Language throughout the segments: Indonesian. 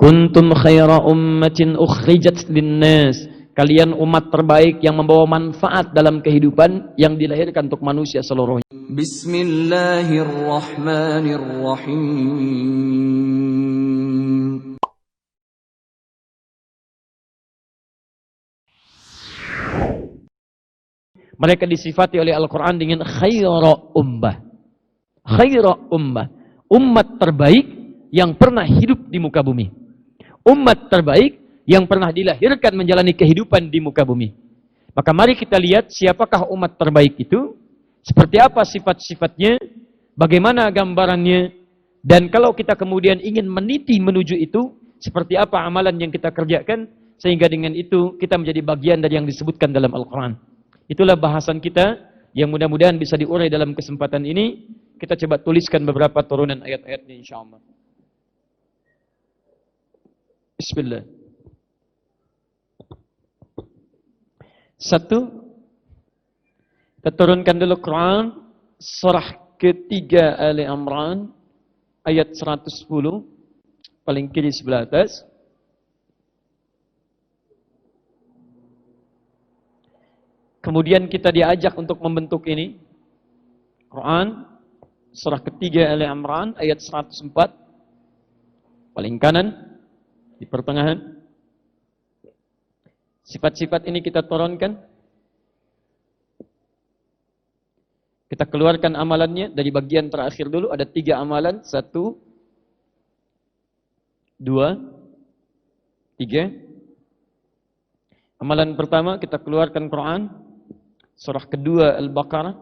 Kuntum khaira ummatin ukhrijat linnas. Kalian umat terbaik yang membawa manfaat dalam kehidupan yang dilahirkan untuk manusia seluruhnya. Bismillahirrahmanirrahim. Mereka disifati oleh Al-Quran dengan khaira ummah. Khaira ummah. Umat terbaik yang pernah hidup di muka bumi. Umat terbaik yang pernah dilahirkan menjalani kehidupan di muka bumi. Maka mari kita lihat siapakah umat terbaik itu, seperti apa sifat-sifatnya, bagaimana gambarannya, dan kalau kita kemudian ingin meniti menuju itu, seperti apa amalan yang kita kerjakan, sehingga dengan itu kita menjadi bagian dari yang disebutkan dalam Al-Quran. Itulah bahasan kita yang mudah-mudahan bisa diurai dalam kesempatan ini. Kita coba tuliskan beberapa turunan ayat-ayatnya insyaAllah. Bismillah. 1. Kita turunkan dulu Quran surah ketiga Ali Imran ayat 110 paling kiri sebelah atas. Kemudian kita diajak untuk membentuk ini. Quran surah ketiga Ali Imran ayat 104 paling kanan di pertengahan. Sifat-sifat ini kita turunkan. Kita keluarkan amalannya dari bagian terakhir dulu. Ada 3 amalan. 1, 2, 3. Amalan pertama kita keluarkan Quran. Surah kedua Al-Baqarah.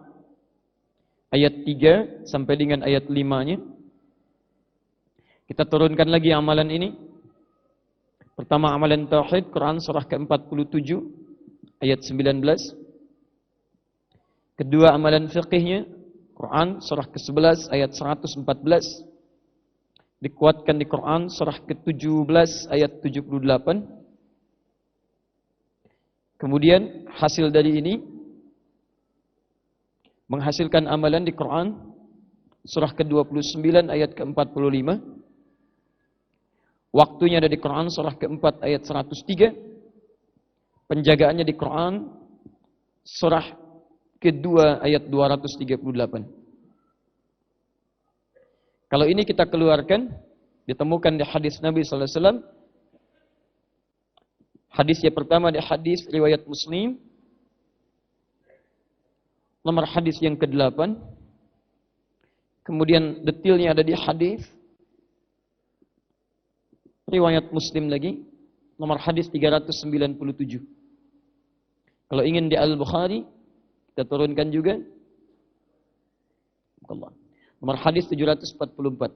Ayat 3 sampai dengan ayat 5-nya. Kita turunkan lagi amalan ini. Pertama amalan tauhid, Quran surah ke-47 ayat 19. Kedua amalan fiqihnya, Quran surah ke-11 ayat 114. Dikuatkan di Quran surah ke-17 ayat 78. Kemudian hasil dari ini menghasilkan amalan di Quran surah ke-29 ayat ke-45. Waktunya ada di Quran surah ke-4 ayat 103. Penjagaannya di Quran surah kedua ayat 238. Kalau ini kita keluarkan, ditemukan di hadis Nabi sallallahu alaihi wasallam. Hadis yang pertama di hadis riwayat Muslim. Nomor hadis yang ke-8. Kemudian detailnya ada di hadis riwayat Muslim lagi, nomor hadis 397. Kalau ingin di Al-Bukhari, kita turunkan juga. Nomor hadis 744.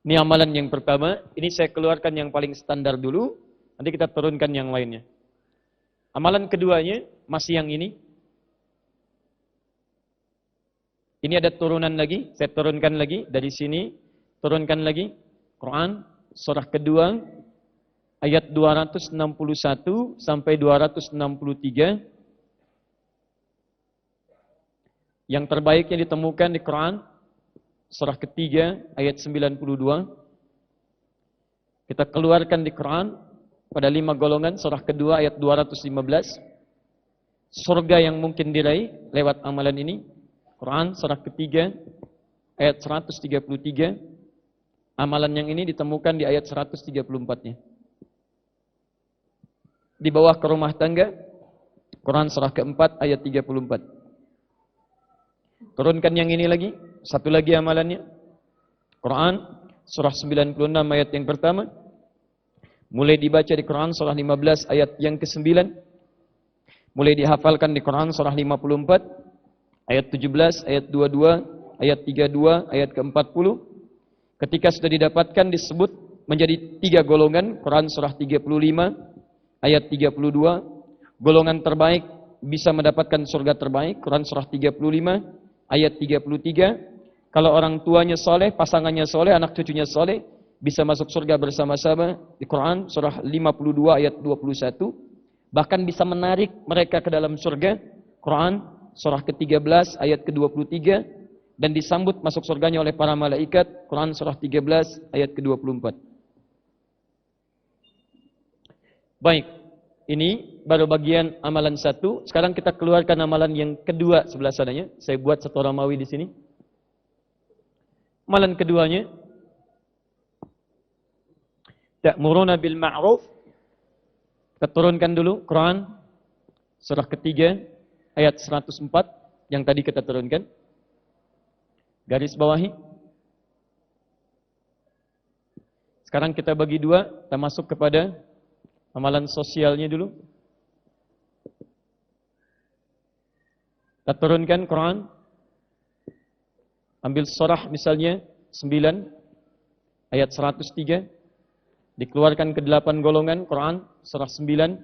Ini amalan yang pertama. Ini saya keluarkan yang paling standar dulu. Nanti kita turunkan yang lainnya. Amalan keduanya, masih yang ini. Ini ada turunan lagi. Saya turunkan lagi dari sini. Turunkan lagi. Quran surah kedua ayat 261 sampai 263. Yang terbaiknya ditemukan di Quran surah ketiga ayat 92. Kita keluarkan di Quran pada 5 golongan surah kedua ayat 215. Surga yang mungkin diraih lewat amalan ini. Quran surah ketiga ayat 133. Amalan yang ini ditemukan di ayat 134-nya. Di bawah ke rumah tangga, Quran surah keempat ayat 34. Turunkan yang ini lagi, satu lagi amalannya. Quran surah 96 ayat yang pertama. Mulai dibaca di Quran surah 15 ayat yang ke-9. Mulai dihafalkan di Quran surah 54 ayat 17, ayat 22, ayat 32, ayat ke-40. Ketika sudah didapatkan disebut menjadi 3 golongan. Quran surah 35 ayat 32. Golongan terbaik bisa mendapatkan surga terbaik. Quran surah 35 ayat 33. Kalau orang tuanya soleh, pasangannya soleh, anak cucunya soleh, bisa masuk surga bersama-sama. Di Quran surah 52 ayat 21. Bahkan bisa menarik mereka ke dalam surga. Quran surah ke-13 ayat ke-23. Dan disambut masuk surganya oleh para malaikat. Quran surah 13 ayat ke-24. Baik, ini baru bagian amalan satu. Sekarang kita keluarkan amalan yang kedua sebelah sananya. Saya buat satu Romawi di sini. Amalan keduanya, ta'muruna bil ma'ruf. Kita turunkan dulu Quran surah ketiga ayat 104 yang tadi kita turunkan. Garis bawahi. Sekarang kita bagi dua, kita masuk kepada amalan sosialnya dulu. Kita turunkan Quran. Ambil surah misalnya 9 ayat 103. Dikeluarkan ke 8 golongan Quran surah 9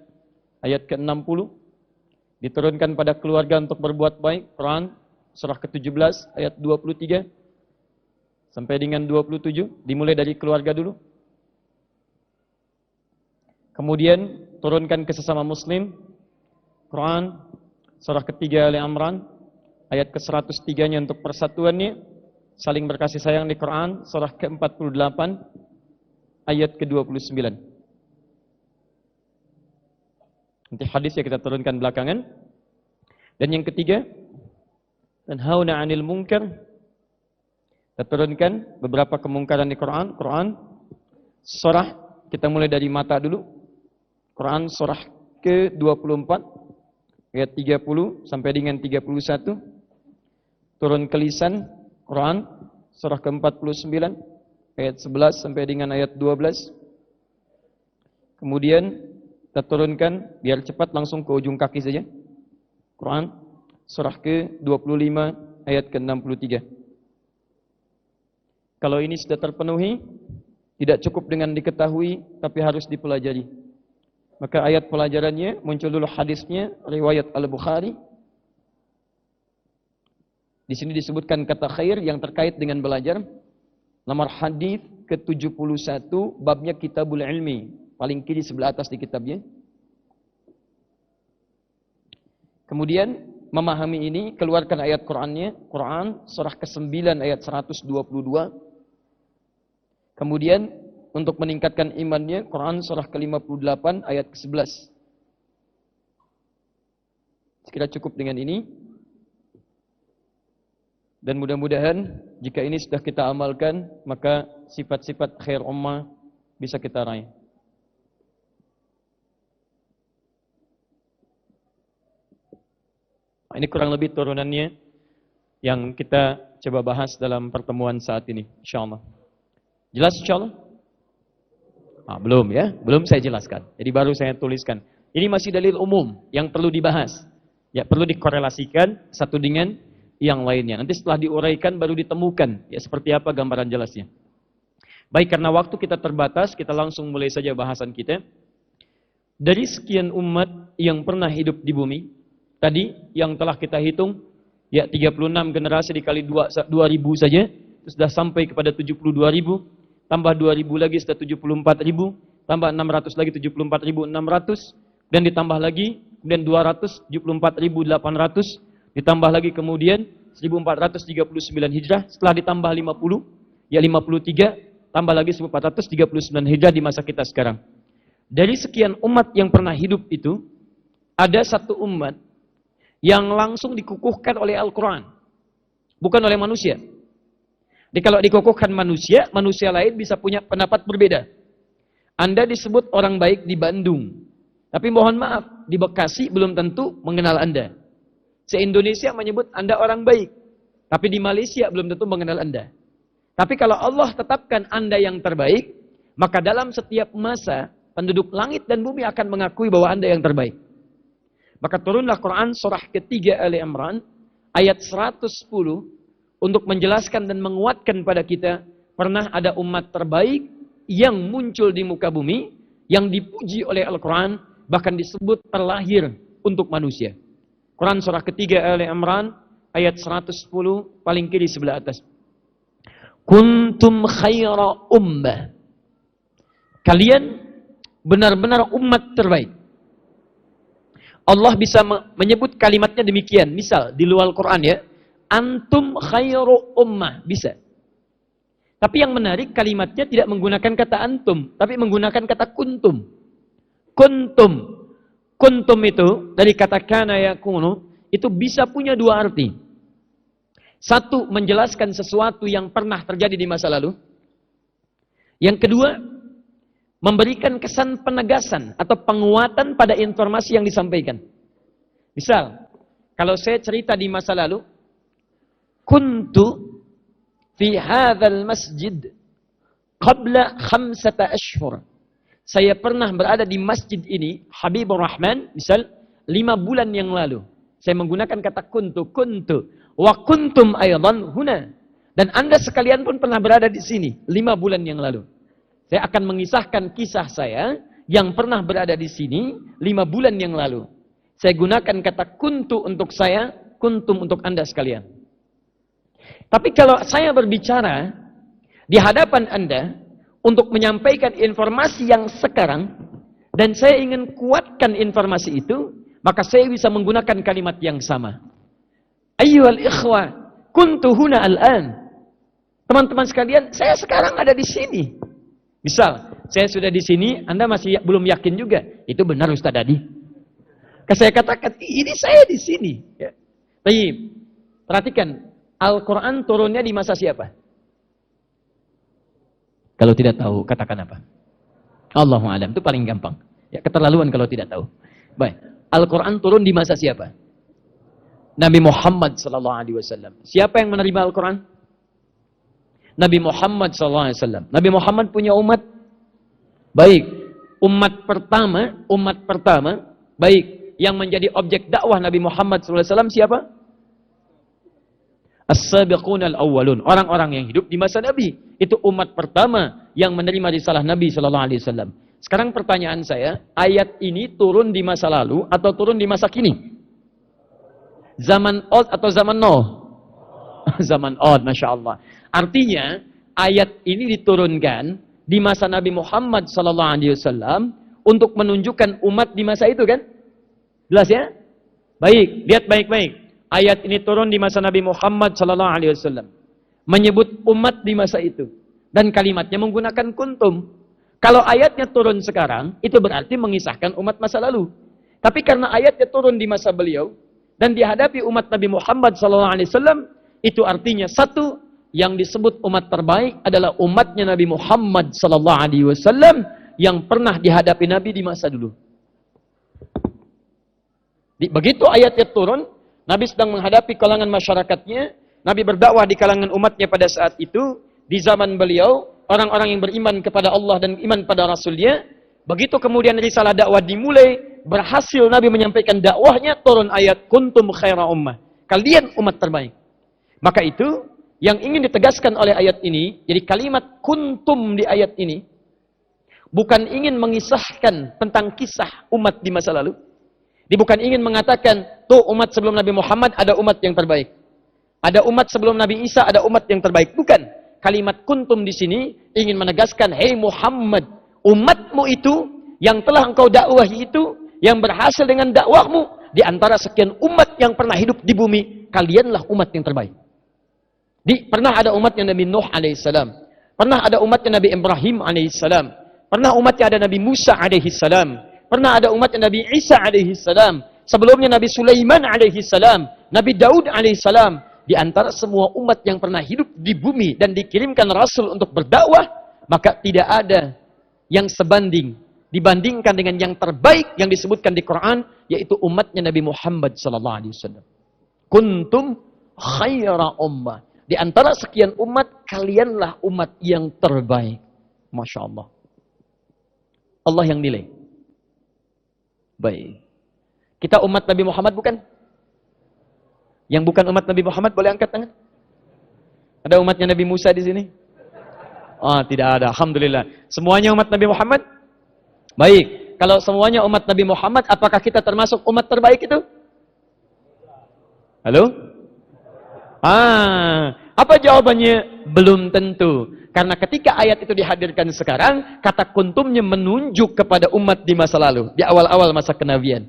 ayat ke-60. Diturunkan pada keluarga untuk berbuat baik Quran surah ke-17 ayat 23 sampai dengan 27. Dimulai dari keluarga dulu. Kemudian turunkan ke sesama muslim Quran surah ketiga Ali Imran ayat ke-103-nya untuk persatuannya, saling berkasih sayang di Quran surah ke-48 ayat ke-29. Nanti hadis ya kita turunkan belakangan. Dan yang ketiga, tanhauna 'anil munkar. Kita turunkan beberapa kemungkaran di Quran. Quran surah kita mulai dari mata dulu. Quran surah ke-24 ayat 30 sampai dengan 31. Turun ke lisan Quran surah ke-49 ayat 11 sampai dengan ayat 12. Kemudian kita turunkan biar cepat langsung ke ujung kaki saja. Quran surah ke-25 ayat ke-63. Kalau ini sudah terpenuhi, tidak cukup dengan diketahui tapi harus dipelajari. Maka ayat pelajarannya muncul dulu hadisnya riwayat Al-Bukhari. Di sini disebutkan kata khair yang terkait dengan belajar. Nomor hadis ke-71 babnya Kitabul Ilmi. Paling kiri sebelah atas di kitabnya. Kemudian memahami ini, keluarkan ayat Qur'annya. Quran surah ke-9 ayat 122. Kemudian untuk meningkatkan imannya, Quran surah ke-58 ayat ke-11. Sekira cukup dengan ini. Dan mudah-mudahan jika ini sudah kita amalkan, maka sifat-sifat khair ummah bisa kita raih. Ini kurang lebih turunannya yang kita coba bahas dalam pertemuan saat ini, insyaallah. Jelas insyaallah? Belum ya, belum saya jelaskan. Jadi baru saya tuliskan. Ini masih dalil umum yang perlu dibahas. Ya, perlu dikorelasikan satu dengan yang lainnya. Nanti setelah diuraikan baru ditemukan ya seperti apa gambaran jelasnya. Baik, karena waktu kita terbatas, kita langsung mulai saja bahasan kita. Dari sekian umat yang pernah hidup di bumi, tadi yang telah kita hitung, ya 36 generasi dikali 2000 saja, itu sudah sampai kepada 72.000, tambah 2000 lagi sudah 74.000, tambah 600 lagi 74.600, dan ditambah lagi, kemudian 274.800, ditambah lagi kemudian 1439 Hijrah, setelah ditambah 50, ya 53, tambah lagi 1439 Hijrah di masa kita sekarang. Dari sekian umat yang pernah hidup itu, ada satu umat yang langsung dikukuhkan oleh Al-Quran, bukan oleh manusia. Jadi kalau dikukuhkan manusia, manusia lain bisa punya pendapat berbeda. Anda disebut orang baik di Bandung, tapi mohon maaf, di Bekasi belum tentu mengenal Anda. Se-Indonesia menyebut Anda orang baik, tapi di Malaysia belum tentu mengenal Anda. Tapi kalau Allah tetapkan Anda yang terbaik, maka dalam setiap masa, penduduk langit dan bumi akan mengakui bahwa Anda yang terbaik. Maka turunlah Quran surah ketiga Ali Imran ayat 110 untuk menjelaskan dan menguatkan pada kita pernah ada umat terbaik yang muncul di muka bumi yang dipuji oleh Al-Quran bahkan disebut terlahir untuk manusia. Quran surah ketiga Ali Imran ayat 110 paling kiri sebelah atas. Kuntum khaira ummah. Kalian benar-benar umat terbaik. Allah bisa menyebut kalimatnya demikian. Misal di luar Quran ya, antum khairu ummah, bisa. Tapi yang menarik kalimatnya tidak menggunakan kata antum, tapi menggunakan kata kuntum. kuntum. Kuntum itu dari kata kana yakunu itu bisa punya dua arti. Satu, menjelaskan sesuatu yang pernah terjadi di masa lalu. Yang kedua, memberikan kesan penegasan atau penguatan pada informasi yang disampaikan. Misal, kalau saya cerita di masa lalu, kuntu fi hadzal masjid qabla 5 ashhur. Saya pernah berada di masjid ini, Habibur Rahman, misal 5 bulan yang lalu. Saya menggunakan kata kuntu. Wa kuntum aydan huna. Dan Anda sekalian pun pernah berada di sini 5 bulan yang lalu. Saya akan mengisahkan kisah saya yang pernah berada di sini 5 bulan yang lalu. Saya gunakan kata kuntu untuk saya, kuntum untuk Anda sekalian. Tapi kalau saya berbicara di hadapan Anda untuk menyampaikan informasi yang sekarang, dan saya ingin kuatkan informasi itu, maka saya bisa menggunakan kalimat yang sama. Ayyuhal ikhwah, kuntu huna al-an. Teman-teman sekalian, saya sekarang ada di sini. Misal, saya sudah di sini, Anda masih belum yakin juga. Itu benar Ustaz Adi. Saya katakan, ini saya di sini. Ya. Tapi, perhatikan, Al-Quran turunnya di masa siapa? Kalau tidak tahu, katakan apa? Allahu a'lam, itu paling gampang. Ya, keterlaluan kalau tidak tahu. Baik, Al-Quran turun di masa siapa? Nabi Muhammad SAW. Siapa yang menerima Al-Quran? Nabi Muhammad SAW. Nabi Muhammad punya umat? Baik, umat pertama, baik, yang menjadi objek dakwah Nabi Muhammad SAW siapa? As-sabiqun al-awwalun, orang-orang yang hidup di masa Nabi. Itu umat pertama yang menerima risalah Nabi SAW. Sekarang pertanyaan saya, ayat ini turun di masa lalu atau turun di masa kini? Zaman old atau zaman now? Zaman old, Masya Allah. Artinya, ayat ini diturunkan di masa Nabi Muhammad SAW untuk menunjukkan umat di masa itu kan? Jelas ya? Baik, lihat baik-baik. Ayat ini turun di masa Nabi Muhammad SAW. Menyebut umat di masa itu. Dan kalimatnya menggunakan kuntum. Kalau ayatnya turun sekarang, itu berarti mengisahkan umat masa lalu. Tapi karena ayatnya turun di masa beliau, dan dihadapi umat Nabi Muhammad SAW, itu artinya satu, yang disebut umat terbaik adalah umatnya Nabi Muhammad SAW, yang pernah dihadapi Nabi di masa dulu. Begitu ayatnya turun, Nabi sedang menghadapi kalangan masyarakatnya, Nabi berdakwah di kalangan umatnya pada saat itu, di zaman beliau, orang-orang yang beriman kepada Allah dan iman pada Rasulnya. Begitu kemudian risalah dakwah dimulai, berhasil Nabi menyampaikan dakwahnya, turun ayat kuntum khaira ummah. Kalian umat terbaik. Maka itu, yang ingin ditegaskan oleh ayat ini, jadi kalimat kuntum di ayat ini, bukan ingin mengisahkan tentang kisah umat di masa lalu. Dia bukan ingin mengatakan, tuh umat sebelum Nabi Muhammad ada umat yang terbaik. Ada umat sebelum Nabi Isa ada umat yang terbaik. Bukan. Kalimat kuntum di sini ingin menegaskan, hei Muhammad, umatmu itu yang telah engkau dakwahi itu, yang berhasil dengan dakwahmu, di antara sekian umat yang pernah hidup di bumi, kalianlah umat yang terbaik. Pernah ada umatnya Nabi Nuh alaihissalam. Pernah ada umatnya Nabi Ibrahim alaihissalam. Pernah umatnya ada Nabi Musa alaihissalam. Pernah ada umatnya Nabi Isa alaihissalam. Sebelumnya Nabi Sulaiman alaihissalam. Nabi Daud alaihissalam. Di antara semua umat yang pernah hidup di bumi dan dikirimkan Rasul untuk berdakwah, maka tidak ada yang sebanding dibandingkan dengan yang terbaik yang disebutkan di Quran, yaitu umatnya Nabi Muhammad SAW. Kuntum khaira ummah. Di antara sekian umat, kalianlah umat yang terbaik. Masya Allah. Allah yang nilai. Baik. Kita umat Nabi Muhammad bukan? Yang bukan umat Nabi Muhammad boleh angkat tangan? Ada umatnya Nabi Musa di sini? Oh, tidak ada. Alhamdulillah. Semuanya umat Nabi Muhammad? Baik. Kalau semuanya umat Nabi Muhammad, apakah kita termasuk umat terbaik itu? Halo? Apa jawabannya? Belum tentu. Karena ketika ayat itu dihadirkan sekarang, kata kuntumnya menunjuk kepada umat di masa lalu, di awal-awal masa kenabian.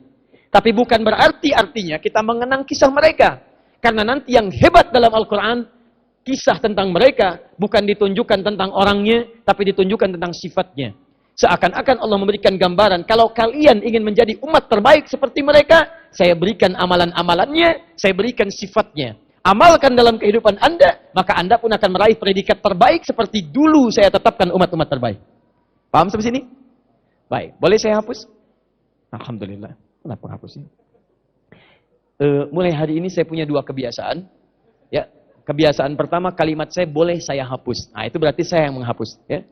Tapi bukan berarti artinya kita mengenang kisah mereka. Karena nanti yang hebat dalam Al-Quran, kisah tentang mereka bukan ditunjukkan tentang orangnya, tapi ditunjukkan tentang sifatnya. Seakan-akan Allah memberikan gambaran, kalau kalian ingin menjadi umat terbaik seperti mereka, saya berikan amalan-amalannya, saya berikan sifatnya. Amalkan dalam kehidupan Anda, maka Anda pun akan meraih predikat terbaik seperti dulu saya tetapkan umat-umat terbaik. Paham sampai sini? Baik, boleh saya hapus? Alhamdulillah. Kenapa hapusnya? Mulai hari ini saya punya 2 kebiasaan. Ya, kebiasaan pertama, kalimat saya boleh saya hapus. Nah, itu berarti saya yang menghapus. Ya.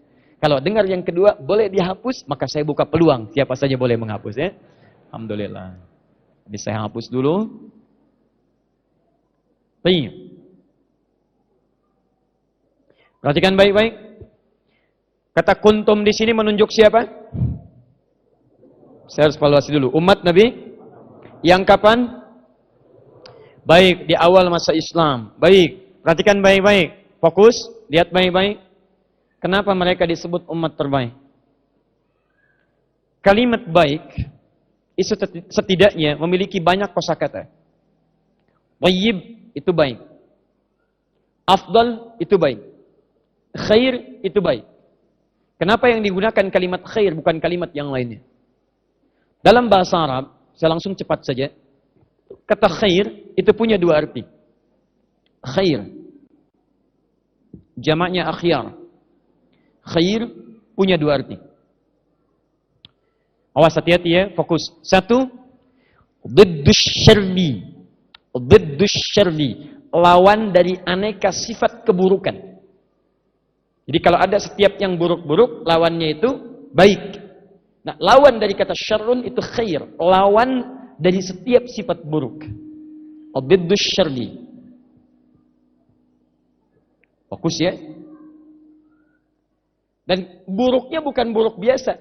Kalau dengar yang kedua, boleh dihapus, maka saya buka peluang. Siapa saja boleh menghapus. Ya. Alhamdulillah. Jadi saya hapus dulu. Baik. Perhatikan baik-baik. Kata kuntum di sini menunjuk siapa? Saya harus evaluasi dulu. Umat Nabi yang kapan? Baik, di awal masa Islam. Baik, perhatikan baik-baik. Fokus, lihat baik-baik. Kenapa mereka disebut umat terbaik? Kalimat baik itu setidaknya memiliki banyak kosakata. Thayyib itu baik. Afdal itu baik. Khair itu baik. Kenapa yang digunakan kalimat khair bukan kalimat yang lainnya? Dalam bahasa Arab, saya langsung cepat saja. Kata khair itu punya 2 arti. Khair jamaknya akhyar. Khair punya 2 arti. Awas, hati-hati ya, fokus. 1, diddus syarri. Diddus syarri, lawan dari aneka sifat keburukan. Jadi kalau ada setiap yang buruk-buruk, lawannya itu baik. Nah, lawan dari kata syarrun itu khair, lawan dari setiap sifat buruk. Diddus syarri. Fokus ya. Dan buruknya bukan buruk biasa.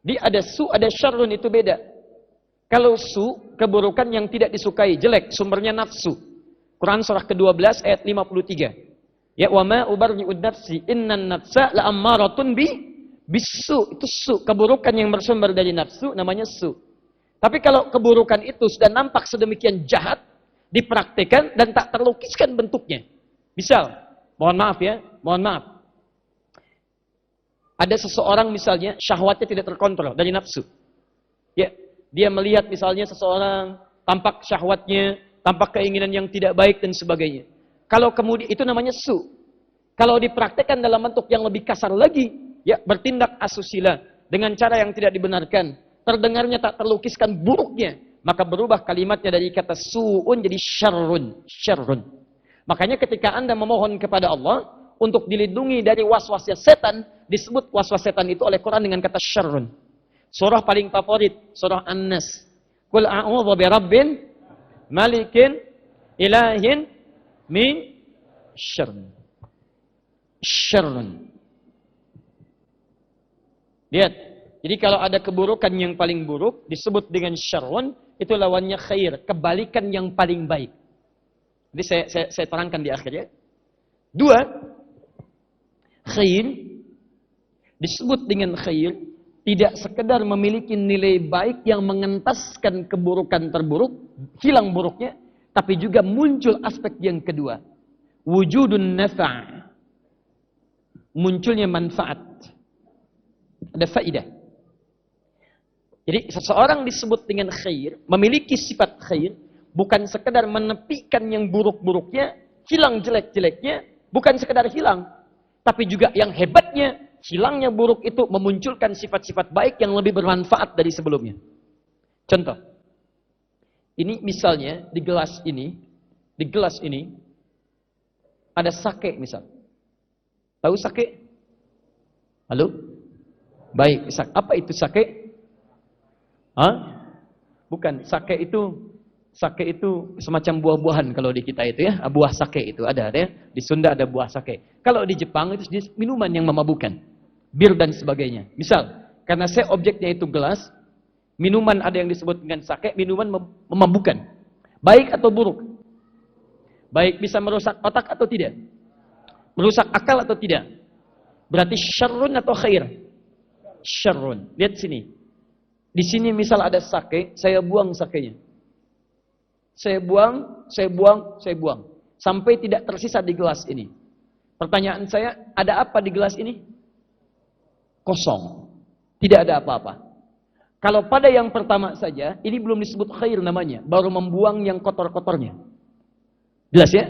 Dia ada su, ada syarrun, itu beda. Kalau su, keburukan yang tidak disukai, jelek, sumbernya nafsu. Quran surah ke-12 ayat 53. Ya, wa ma ubarri'ud nafsi innan nafsa la'ammaratun bisu. Itu su, keburukan yang bersumber dari nafsu namanya su. Tapi kalau keburukan itu sudah nampak sedemikian jahat, dipraktikkan dan tak terlukiskan bentuknya. Misal, mohon maaf ya, mohon maaf. Ada seseorang misalnya syahwatnya tidak terkontrol dari nafsu. Ya, dia melihat misalnya seseorang tampak syahwatnya, tampak keinginan yang tidak baik dan sebagainya. Kalau kemudian itu namanya su. Kalau dipraktikkan dalam bentuk yang lebih kasar lagi, ya bertindak asusila dengan cara yang tidak dibenarkan, terdengarnya tak terlukiskan buruknya, maka berubah kalimatnya dari kata su'un jadi syarrun. Syarrun. Makanya ketika Anda memohon kepada Allah untuk dilindungi dari waswasnya setan, disebut waswas setan itu oleh Quran dengan kata syarrun. Surah paling favorit, surah An-Nas. Qul a'udzu birabbin malikin ilahin min syarrun. Syarrun. Lihat. Jadi kalau ada keburukan yang paling buruk disebut dengan syarrun, itu lawannya khair, kebalikan yang paling baik. Jadi saya terangkan di akhir ya. 2, khair disebut dengan khair tidak sekedar memiliki nilai baik yang mengentaskan keburukan terburuk, hilang buruknya, tapi juga muncul aspek yang kedua, wujudun nafa', munculnya manfaat, ada faidah. Jadi seseorang disebut dengan khair, memiliki sifat khair, bukan sekedar menepikan yang buruk-buruknya, hilang jelek-jeleknya, bukan sekedar hilang, tapi juga yang hebatnya, hilangnya buruk itu memunculkan sifat-sifat baik yang lebih bermanfaat dari sebelumnya. Contoh, ini misalnya di gelas ini ada sake misal. Tahu sake? Halo? Baik, apa itu sake? Hah? Bukan, sake itu semacam buah-buahan kalau di kita itu ya, buah sake itu ada ya. Di Sunda ada buah sake. Kalau di Jepang itu minuman yang memabukkan, bir dan sebagainya. Misal, karena saya objeknya itu gelas, minuman ada yang disebut dengan sake, minuman memabukkan. Baik atau buruk? Baik, bisa merusak otak atau tidak? Merusak akal atau tidak? Berarti syarrun atau khair? Syarrun. Lihat sini. Di sini misal ada sake, saya buang sakenya. Saya buang. Sampai tidak tersisa di gelas ini. Pertanyaan saya, ada apa di gelas ini? Kosong. Tidak ada apa-apa. Kalau pada yang pertama saja, ini belum disebut khair namanya. Baru membuang yang kotor-kotornya. Jelas ya?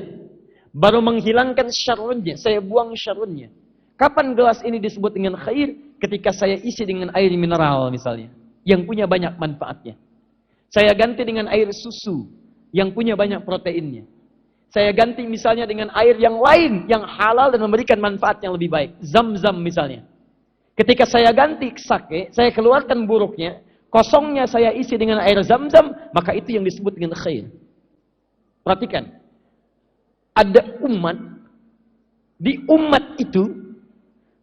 Baru menghilangkan syarrunnya. Saya buang syarrunnya. Kapan gelas ini disebut dengan khair? Ketika saya isi dengan air mineral misalnya. Yang punya banyak manfaatnya. Saya ganti dengan air susu. Yang punya banyak proteinnya. Saya ganti misalnya dengan air yang lain. Yang halal dan memberikan manfaat yang lebih baik. Zam-zam misalnya. Ketika saya ganti sake, saya keluarkan buruknya, kosongnya saya isi dengan air zam-zam, maka itu yang disebut dengan khair. Perhatikan. Ada umat, di umat itu,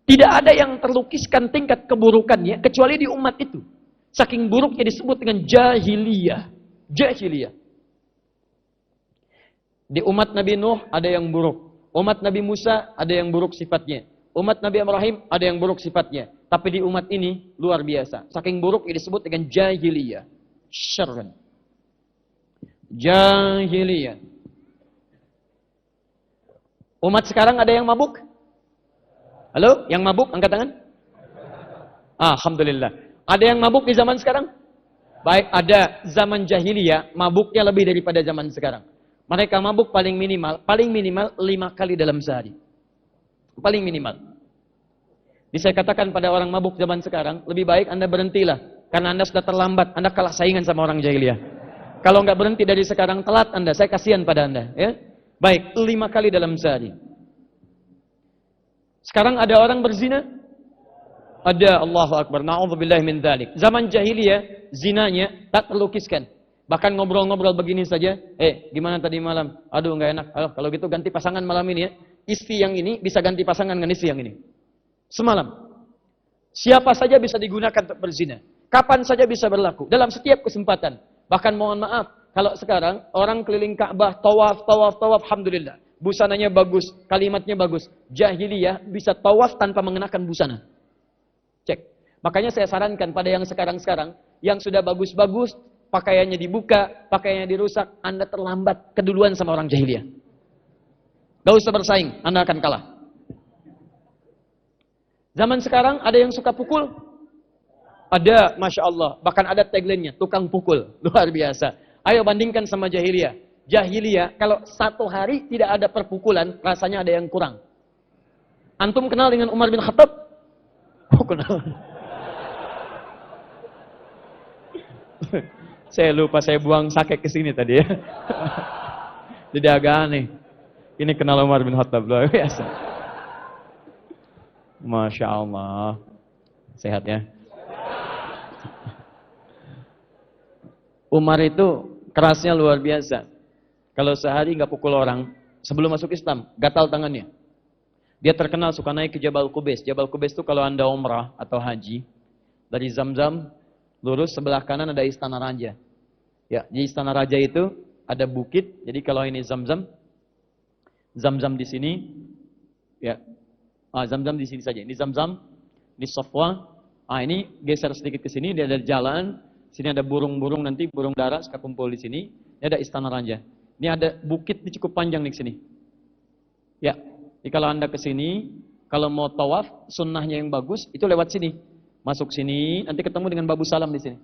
tidak ada yang terlukiskan tingkat keburukannya, kecuali di umat itu. Saking buruknya disebut dengan jahiliyah. Jahiliyah. Di umat Nabi Nuh ada yang buruk. Umat Nabi Musa ada yang buruk sifatnya. Umat Nabi Ibrahim ada yang buruk sifatnya. Tapi di umat ini luar biasa. Saking buruk ini disebut dengan jahiliyah. Syarran. Jahiliyah. Umat sekarang ada yang mabuk? Halo? Yang mabuk? Angkat tangan. Alhamdulillah. Ada yang mabuk di zaman sekarang? Baik, ada. Zaman jahiliyah, mabuknya lebih daripada zaman sekarang. Mereka mabuk paling minimal 5 kali dalam sehari. Paling minimal. Jadi saya katakan pada orang mabuk zaman sekarang, lebih baik Anda berhentilah. Karena Anda sudah terlambat, Anda kalah saingan sama orang jahiliyah. Kalau nggak berhenti dari sekarang, telat Anda, saya kasihan pada Anda. Ya? Baik, 5 kali dalam sehari. Sekarang ada orang berzina? Ada, Allahu Akbar, na'udzubillah min dzalik. Zaman jahiliyah, zinanya tak terlukiskan. Bahkan ngobrol-ngobrol begini saja, gimana tadi malam? Aduh, nggak enak. Kalau gitu ganti pasangan malam ini ya. Istri yang ini bisa ganti pasangan dengan istri yang ini. Semalam. Siapa saja bisa digunakan untuk berzina. Kapan saja bisa berlaku. Dalam setiap kesempatan. Bahkan mohon maaf. Kalau sekarang orang keliling Ka'bah, tawaf, alhamdulillah. Busananya bagus. Kalimatnya bagus. Jahiliyah bisa tawaf tanpa mengenakan busana. Cek. Makanya saya sarankan pada yang sekarang-sekarang. Yang sudah bagus-bagus. Pakaiannya dibuka. Pakaiannya dirusak. Anda terlambat keduluan sama orang jahiliyah. Gak usah bersaing, Anda akan kalah. Zaman sekarang ada yang suka pukul? Ada, Masya Allah. Bahkan ada tagline-nya, tukang pukul. Luar biasa. Ayo bandingkan sama jahiliyah. Jahiliyah, kalau satu hari tidak ada perpukulan, rasanya ada yang kurang. Antum kenal dengan Umar bin Khattab? Oh, kenal. Saya lupa, saya buang sake ke sini tadi ya. Jadi agak aneh. Ini kenal Umar bin Khattab, luar biasa. Masya Allah. Sehat ya. Umar itu kerasnya luar biasa. Kalau sehari nggak pukul orang, sebelum masuk Islam, gatal tangannya. Dia terkenal suka naik ke Jabal Qubais. Jabal Qubais itu kalau Anda umrah atau haji, dari Zamzam, lurus sebelah kanan ada Istana Raja. Ya, di Istana Raja itu ada bukit, jadi kalau ini Zamzam, Zamzam di sini, ya, Zamzam di sini saja. Ini Zamzam, ini Safwa. Ini geser sedikit ke sini, dia ada jalan. Sini ada burung-burung nanti, burung dara suka kumpul di sini. Ini ada Istana Raja. Ini ada bukit ini cukup panjang di sini. Ya, jadi kalau Anda ke sini, kalau mau tawaf, sunnahnya yang bagus itu lewat sini. Masuk sini, nanti ketemu dengan Babu Salam di sini.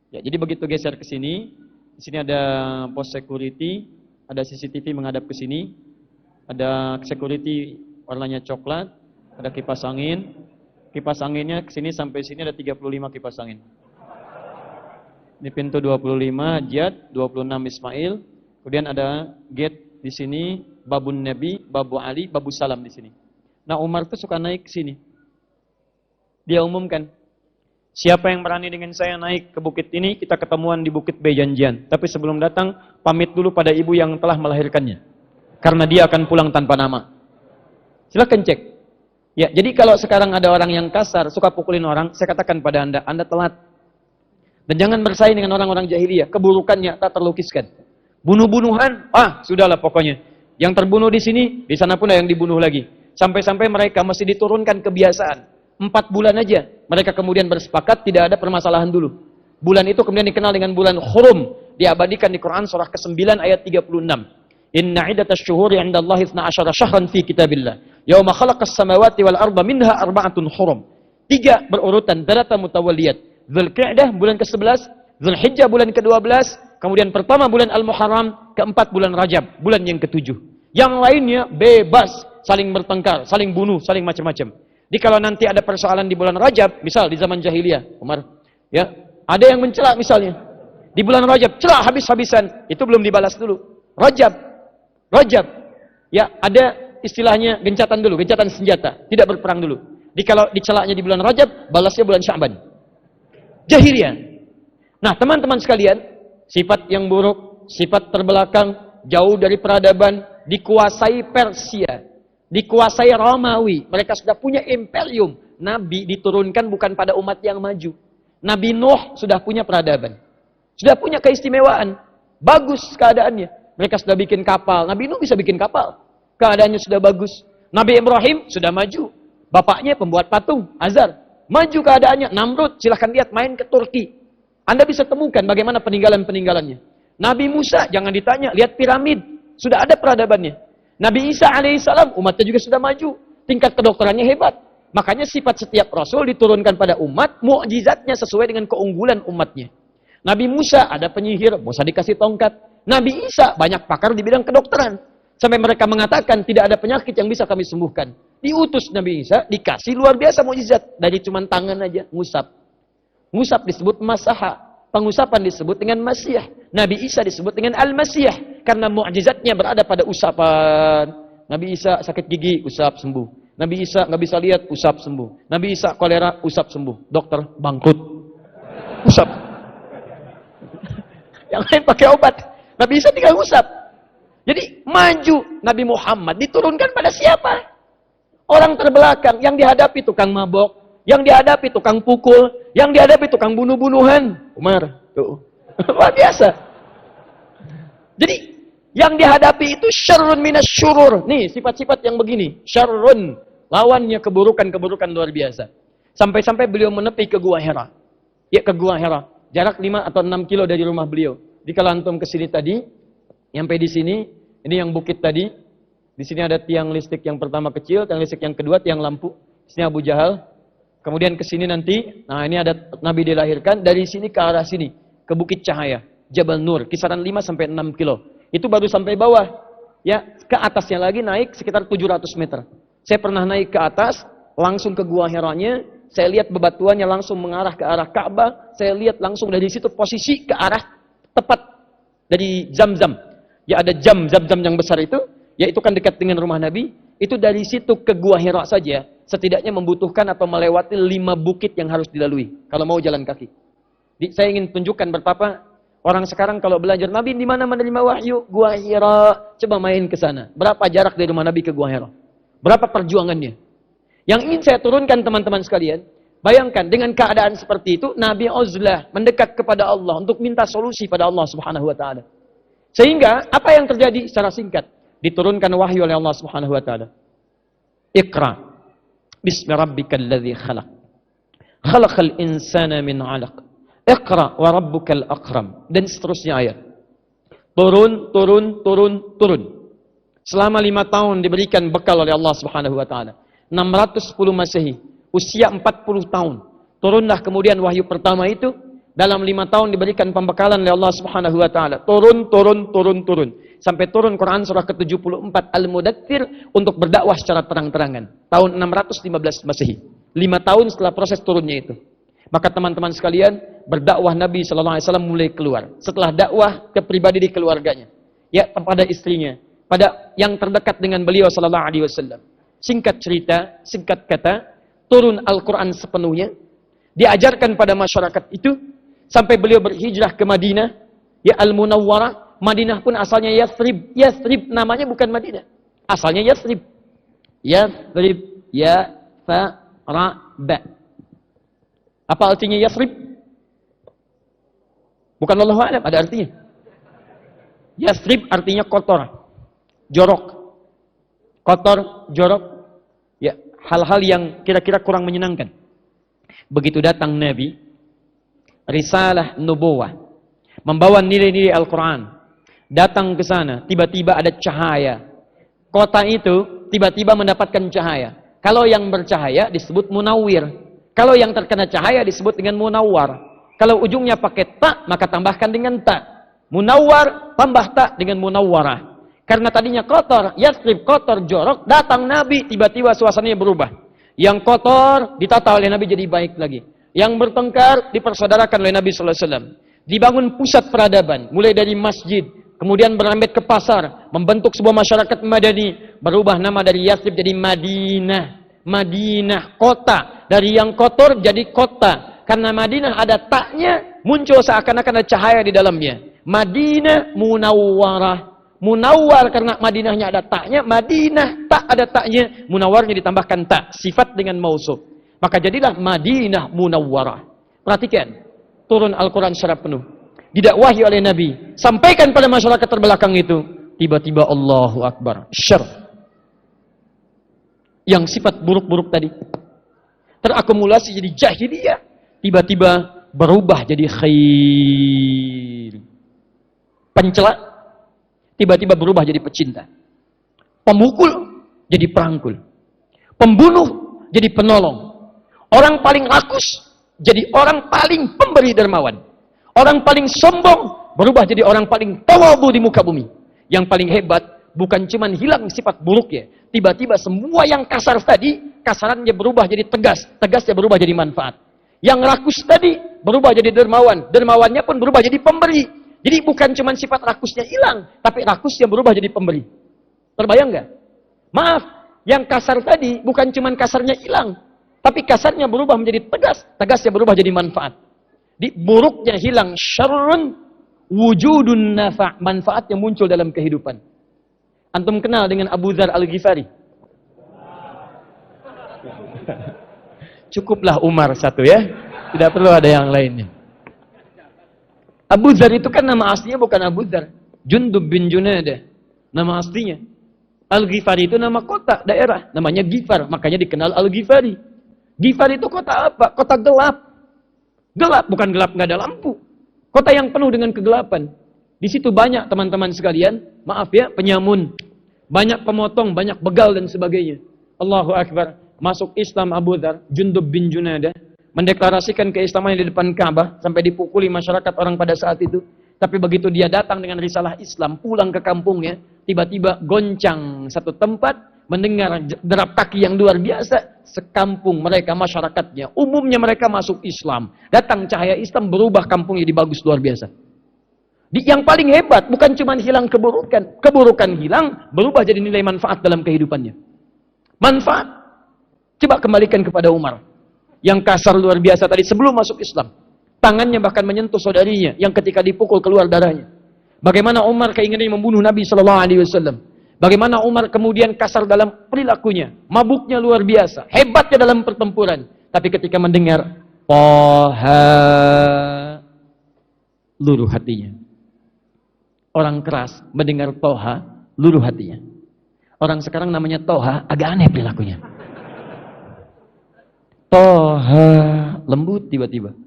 Ya, jadi begitu geser ke sini, di sini ada pos security, ada CCTV menghadap ke sini. Ada security warnanya coklat, ada kipas angin. Kipas anginnya ke sini sampai sini ada 35 kipas angin. Ini pintu 25 Jad, 26 Ismail. Kemudian ada gate di sini, Babun Nabi, Babu Ali, Babu Salam di sini. Nah, Umar tuh suka naik ke sini. Dia umumkan, siapa yang berani dengan saya naik ke bukit ini, kita ketemuan di bukit Bejanjian. Tapi sebelum datang, pamit dulu pada ibu yang telah melahirkannya. Karena dia akan pulang tanpa nama. Silahkan cek. Ya, jadi kalau sekarang ada orang yang kasar, suka pukulin orang, saya katakan pada Anda telat. Dan jangan bersaing dengan orang-orang jahiliyah. Keburukannya tak terlukiskan. Bunuh-bunuhan, sudahlah pokoknya. Yang terbunuh di sini, di sana pun ada yang dibunuh lagi. Sampai-sampai mereka masih diturunkan kebiasaan. 4 bulan aja. Mereka kemudian bersepakat tidak ada permasalahan dulu. Bulan itu kemudian dikenal dengan bulan Hurum. Diabadikan di Quran surah ke-9 ayat 36. Inna iddatasy syuhuri 'indallahi 12 syahran fi kitabillah. Yauma khalaqas samawati wal arda minha arba'atun hurum. 3 berurutan, darata mutawaliyat. Dzulqa'dah bulan ke-11, Dzulhijjah bulan ke-12, kemudian pertama bulan Al-Muharram, keempat bulan Rajab, bulan yang ke-7. Yang lainnya bebas, saling bertengkar, saling bunuh, saling macam-macam. Jadi kalau nanti ada persoalan di bulan Rajab, misal di zaman jahiliyah, Umar, ya, ada yang mencela misalnya. Di bulan Rajab, celah habis-habisan, itu belum dibalas dulu. Rajab, ya, ada istilahnya gencatan dulu, gencatan senjata, tidak berperang dulu. Jadi kalau dicelaknya di bulan Rajab, balasnya bulan Sya'ban. Jahiliyah. Nah, teman-teman sekalian, sifat yang buruk, sifat terbelakang, jauh dari peradaban, dikuasai Persia, dikuasai Romawi. Mereka sudah punya imperium. Nabi diturunkan bukan pada umat yang maju. Nabi Nuh sudah punya peradaban. Sudah punya keistimewaan. Bagus keadaannya. Mereka sudah bikin kapal. Nabi Nuh bisa bikin kapal. Keadaannya sudah bagus. Nabi Ibrahim sudah maju. Bapaknya pembuat patung, Azar. Maju keadaannya. Namrud, silahkan lihat main ke Turki. Anda bisa temukan bagaimana peninggalan-peninggalannya. Nabi Musa, jangan ditanya. Lihat piramid. Sudah ada peradabannya. Nabi Isa alaihissalam, umatnya juga sudah maju. Tingkat kedokterannya hebat. Makanya sifat setiap Rasul diturunkan pada umat, mukjizatnya sesuai dengan keunggulan umatnya. Nabi Musa ada penyihir, Musa dikasih tongkat. Nabi Isa banyak pakar di bidang kedokteran. Sampai mereka mengatakan tidak ada penyakit yang bisa kami sembuhkan. Diutus Nabi Isa, dikasih luar biasa mukjizat. Dari cuma tangan aja, ngusap. Ngusap disebut masaha. Pengusapan disebut dengan Masih. Nabi Isa disebut dengan Al-Masih. Karena mukjizatnya berada pada usapan. Nabi Isa sakit gigi, usap sembuh. Nabi Isa nggak bisa lihat, usap sembuh. Nabi Isa kolera, usap sembuh. Dokter bangkrut, usap. Yang lain pakai obat. Nabi Isa tinggal usap. Jadi maju Nabi Muhammad diturunkan pada siapa? Orang terbelakang yang dihadapi tukang mabok, yang dihadapi tukang pukul, yang dihadapi tukang bunuh-bunuhan. Umar, tuh. Luar biasa. Jadi yang dihadapi itu syarrun minas syurur. Nih, sifat-sifat yang begini. Syarrun. Lawannya keburukan-keburukan luar biasa. Sampai-sampai beliau menepi ke Gua Hira. Ya, ke Gua Hira. Jarak 5 atau 6 kilo dari rumah beliau. Di kalau antum ke sini tadi, sampai di sini, ini yang bukit tadi. Di sini ada tiang listrik yang pertama kecil, tiang listrik yang kedua, tiang lampu. Di sini Abu Jahal. Kemudian ke sini nanti, nah ini ada Nabi dilahirkan. Dari sini ke arah sini, ke Bukit Cahaya. Jabal Nur, kisaran 5 sampai 6 kilo. Itu baru sampai bawah. Ya, ke atasnya lagi naik sekitar 700 meter. Saya pernah naik ke atas, langsung ke Gua Hiranya. Saya lihat bebatuannya langsung mengarah ke arah Ka'bah. Saya lihat langsung dari situ posisi ke arah tepat dari Zam-Zam. Ya, ada Zam-Zam yang besar itu. Ya, itu kan dekat dengan rumah Nabi. Itu dari situ ke Gua Hira saja. Setidaknya membutuhkan atau melewati 5 bukit yang harus dilalui. Kalau mau jalan kaki. Saya ingin tunjukkan betapa orang sekarang kalau belajar Nabi di mana menerima wahyu, Gua Hira, coba main ke sana. Berapa jarak dari rumah Nabi ke Gua Hira? Berapa perjuangannya? Yang ingin saya turunkan teman-teman sekalian, bayangkan dengan keadaan seperti itu, Nabi uzlah mendekat kepada Allah untuk minta solusi pada Allah Subhanahu wa taala. Sehingga apa yang terjadi secara singkat? Diturunkan wahyu oleh Allah Subhanahu wa taala. Iqra bismi rabbikal ladzi khalaq. Khalaqal insana min 'alaq. Iqra wa rabbukal akram. Dan seterusnya ayat. Turun. Selama 5 tahun diberikan bekal oleh Allah Subhanahu wa taala. 610 Masehi, usia 40 tahun. Turunlah kemudian wahyu pertama itu. Dalam 5 tahun diberikan pembekalan oleh Allah Subhanahu wa taala. Turun. Sampai turun Quran surah ke-74 Al-Mudaththir untuk berdakwah secara terang-terangan. Tahun 615 Masehi. 5 tahun setelah proses turunnya itu. Maka teman-teman sekalian, berdakwah Nabi sallallahu alaihi wasallam mulai keluar. Setelah dakwah ke pribadi di keluarganya. Ya, kepada istrinya, pada yang terdekat dengan beliau sallallahu alaihi wasallam. Singkat cerita, singkat kata, turun Al-Qur'an sepenuhnya. Diajarkan pada masyarakat itu sampai beliau berhijrah ke Madinah, ya Al-Munawwarah. Madinah pun asalnya Yathrib. Yathrib namanya bukan Madinah. Asalnya Yathrib. Yathrib, ya fa ra ba. Apa artinya Yathrib? Bukan Allahu a'lam, ada artinya. Yathrib artinya kotor, jorok. Kotor, jorok. Ya, hal-hal yang kira-kira kurang menyenangkan. Begitu datang Nabi, risalah nubuwah, membawa nilai-nilai Al-Quran, datang ke sana, tiba-tiba ada cahaya. Kota itu tiba-tiba mendapatkan cahaya. Kalau yang bercahaya disebut munawwir. Kalau yang terkena cahaya disebut dengan munawwar. Kalau ujungnya pakai ta, maka tambahkan dengan ta. Munawwar tambah ta dengan munawwarah. Karena tadinya kotor, Yatsrib kotor, jorok, datang Nabi, tiba-tiba suasananya berubah. Yang kotor ditata oleh Nabi jadi baik lagi. Yang bertengkar dipersaudarakan oleh Nabi sallallahu alaihi wasallam. Dibangun pusat peradaban, mulai dari masjid, kemudian berambet ke pasar, membentuk sebuah masyarakat Madani, berubah nama dari Yatsrib jadi Madinah. Madinah, kota. Dari yang kotor jadi kota. Karena Madinah ada taknya, muncul seakan-akan ada cahaya di dalamnya. Madinah Munawwarah. Munawwar karena Madinahnya ada taknya, Madinah tak ada taknya, munawwarnya ditambahkan tak, sifat dengan mausuf. Maka jadilah Madinah Munawwarah. Perhatikan, turun Al-Quran secara penuh. Didakwahi oleh Nabi, sampaikan pada masyarakat terbelakang itu. Tiba-tiba Allahu Akbar, syarr. Yang sifat buruk-buruk tadi terakumulasi jadi jahiliyah, tiba-tiba berubah jadi khair. Pencela tiba-tiba berubah jadi pecinta. Pemukul jadi perangkul. Pembunuh jadi penolong. Orang paling rakus jadi orang paling pemberi dermawan. Orang paling sombong berubah jadi orang paling tawadhu di muka bumi. Yang paling hebat bukan cuma hilang sifat buruknya, tiba-tiba semua yang kasar tadi, kasarannya berubah jadi tegas, tegasnya berubah jadi manfaat. Yang rakus tadi berubah jadi dermawan, dermawannya pun berubah jadi pemberi. Jadi bukan cuma sifat rakusnya hilang, tapi rakusnya berubah jadi pemberi. Terbayang nggak? Maaf, yang kasar tadi bukan cuma kasarnya hilang, tapi kasarnya berubah menjadi tegas, tegasnya berubah jadi manfaat. Di buruknya hilang, syarrun wujudun nafa', manfaat yang muncul dalam kehidupan. Antum kenal dengan Abu Dzar Al-Ghifari? Cukuplah Umar satu ya, tidak perlu ada yang lainnya. Abu Dzar itu kan nama aslinya bukan Abu Dzar, Jundub bin Junadah, nama aslinya. Al-Ghifari itu nama kota, daerah, namanya Ghifar, makanya dikenal Al-Ghifari. Ghifar itu kota apa? Kota gelap. Gelap, bukan gelap nggak ada lampu. Kota yang penuh dengan kegelapan. Di situ banyak teman-teman sekalian, maaf ya, penyamun, banyak pemotong, banyak begal dan sebagainya. Allahu Akbar. Masuk Islam Abu Dzar, Jundub bin Junadah, mendeklarasikan keislamannya di depan Ka'bah sampai dipukuli masyarakat orang pada saat itu. Tapi begitu dia datang dengan risalah Islam, pulang ke kampungnya, tiba-tiba goncang satu tempat, mendengar derap kaki yang luar biasa. Sekampung mereka, masyarakatnya, umumnya mereka masuk Islam. Datang cahaya Islam, berubah kampungnya jadi bagus luar biasa. Yang paling hebat bukan cuma hilang keburukan, keburukan hilang, berubah jadi nilai manfaat dalam kehidupannya. Manfaat. Coba kembalikan kepada Umar. Yang kasar luar biasa tadi sebelum masuk Islam. Tangannya bahkan menyentuh saudarinya yang ketika dipukul keluar darahnya. Bagaimana Umar keinginannya membunuh Nabi sallallahu alaihi wasallam. Bagaimana Umar kemudian kasar dalam perilakunya, mabuknya luar biasa, hebatnya dalam pertempuran. Tapi ketika mendengar Toha, luruh hatinya. Orang keras mendengar Toha, luruh hatinya. Orang sekarang namanya Toha, agak aneh perilakunya. Toha, lembut tiba-tiba.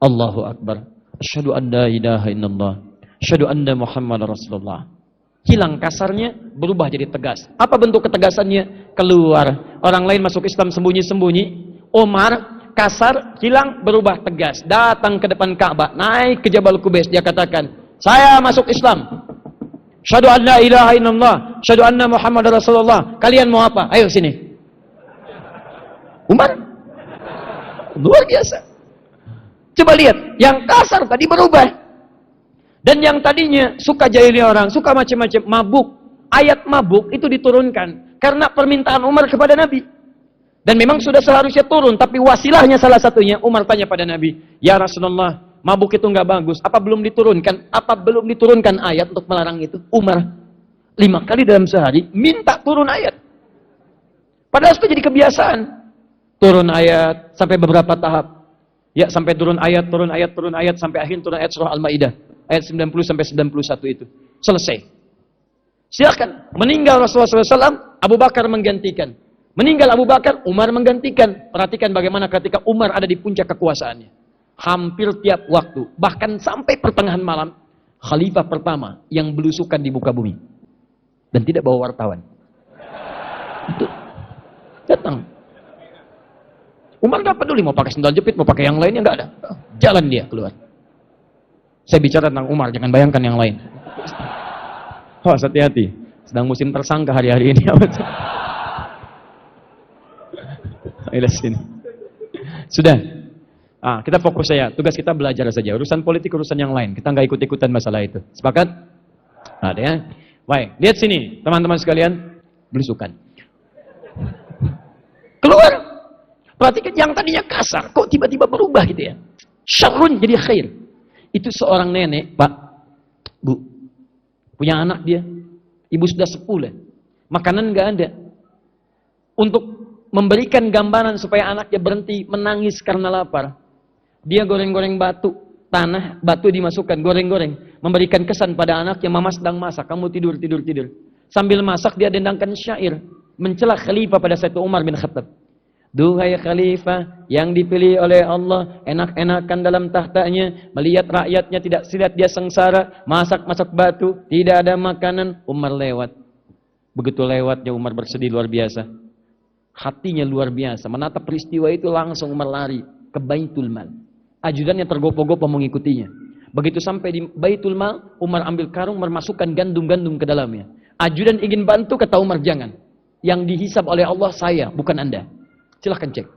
Allahu Akbar. Asyhadu an la ilaha illallah. Asyhadu anna Muhammad Rasulullah. Hilang kasarnya, berubah jadi tegas. Apa bentuk ketegasannya? Keluar. Orang lain masuk Islam sembunyi-sembunyi. Umar kasar, hilang, berubah tegas. Datang ke depan Ka'bah, naik ke Jabal Qubais, dia katakan, saya masuk Islam. Asyhadu an la ilaha illallah. Asyhadu anna Muhammad Rasulullah. Kalian mau apa? Ayo sini. Umar luar biasa. Coba lihat, yang kasar tadi berubah. Dan yang tadinya suka jahili orang, suka macam-macam, mabuk. Ayat mabuk itu diturunkan karena permintaan Umar kepada Nabi. Dan memang sudah seharusnya turun, tapi wasilahnya salah satunya, Umar tanya pada Nabi, ya Rasulullah, mabuk itu nggak bagus. Apa belum diturunkan? Apa belum diturunkan ayat untuk melarang itu? Umar 5 kali dalam sehari minta turun ayat. Padahal itu jadi kebiasaan. Turun ayat sampai beberapa tahap. Ya, sampai turun ayat, sampai akhir turun ayat surah Al-Maidah. Ayat 90 sampai 91 itu. Selesai. Silakan. Meninggal Rasulullah SAW, Abu Bakar menggantikan. Meninggal Abu Bakar, Umar menggantikan. Perhatikan bagaimana ketika Umar ada di puncak kekuasaannya. Hampir tiap waktu, bahkan sampai pertengahan malam, khalifah pertama yang belusukan di muka bumi. Dan tidak bawa wartawan. Itu. Datang. Umar nggak peduli mau pakai sendal jepit, mau pakai yang lainnya, nggak ada. Jalan dia keluar. Saya bicara tentang Umar, jangan bayangkan yang lain. Oh, hati-hati. Sedang musim tersangka hari-hari ini. Ayo sini. Sudah. Kita fokus saja. Tugas kita belajar saja. Urusan politik, urusan yang lain. Kita nggak ikut-ikutan masalah itu. Sepakat? Ada ya? Baik. Lihat sini, teman-teman sekalian. Belusukan. Keluar. Perhatikan yang tadinya kasar. Kok tiba-tiba berubah gitu ya? Syarrun jadi khair. Itu seorang nenek, Pak, Bu. Punya anak dia. Ibu sudah sepuh lah. Makanan nggak ada. Untuk memberikan gambaran supaya anaknya berhenti menangis karena lapar. Dia goreng-goreng batu, tanah, batu dimasukkan, goreng-goreng. Memberikan kesan pada anaknya, mama sedang masak, kamu tidur. Sambil masak dia dendangkan syair. Mencela khalifah pada saat itu Umar bin Khattab. Duhai khalifah yang dipilih oleh Allah, enak-enakan dalam tahtanya, melihat rakyatnya tidak silat dia sengsara, masak-masak batu, tidak ada makanan. Umar lewat. Begitu lewatnya Umar bersedih luar biasa. Hatinya luar biasa. Menatap peristiwa itu langsung Umar lari ke Baitul Mal. Ajudannya tergopoh-gopoh mengikutinya. Begitu sampai di Baitul Mal, Umar ambil karung, memasukkan gandum-gandum ke dalamnya. Ajudan ingin bantu, kata Umar, jangan. Yang dihisab oleh Allah saya, bukan Anda. Silahkan cek.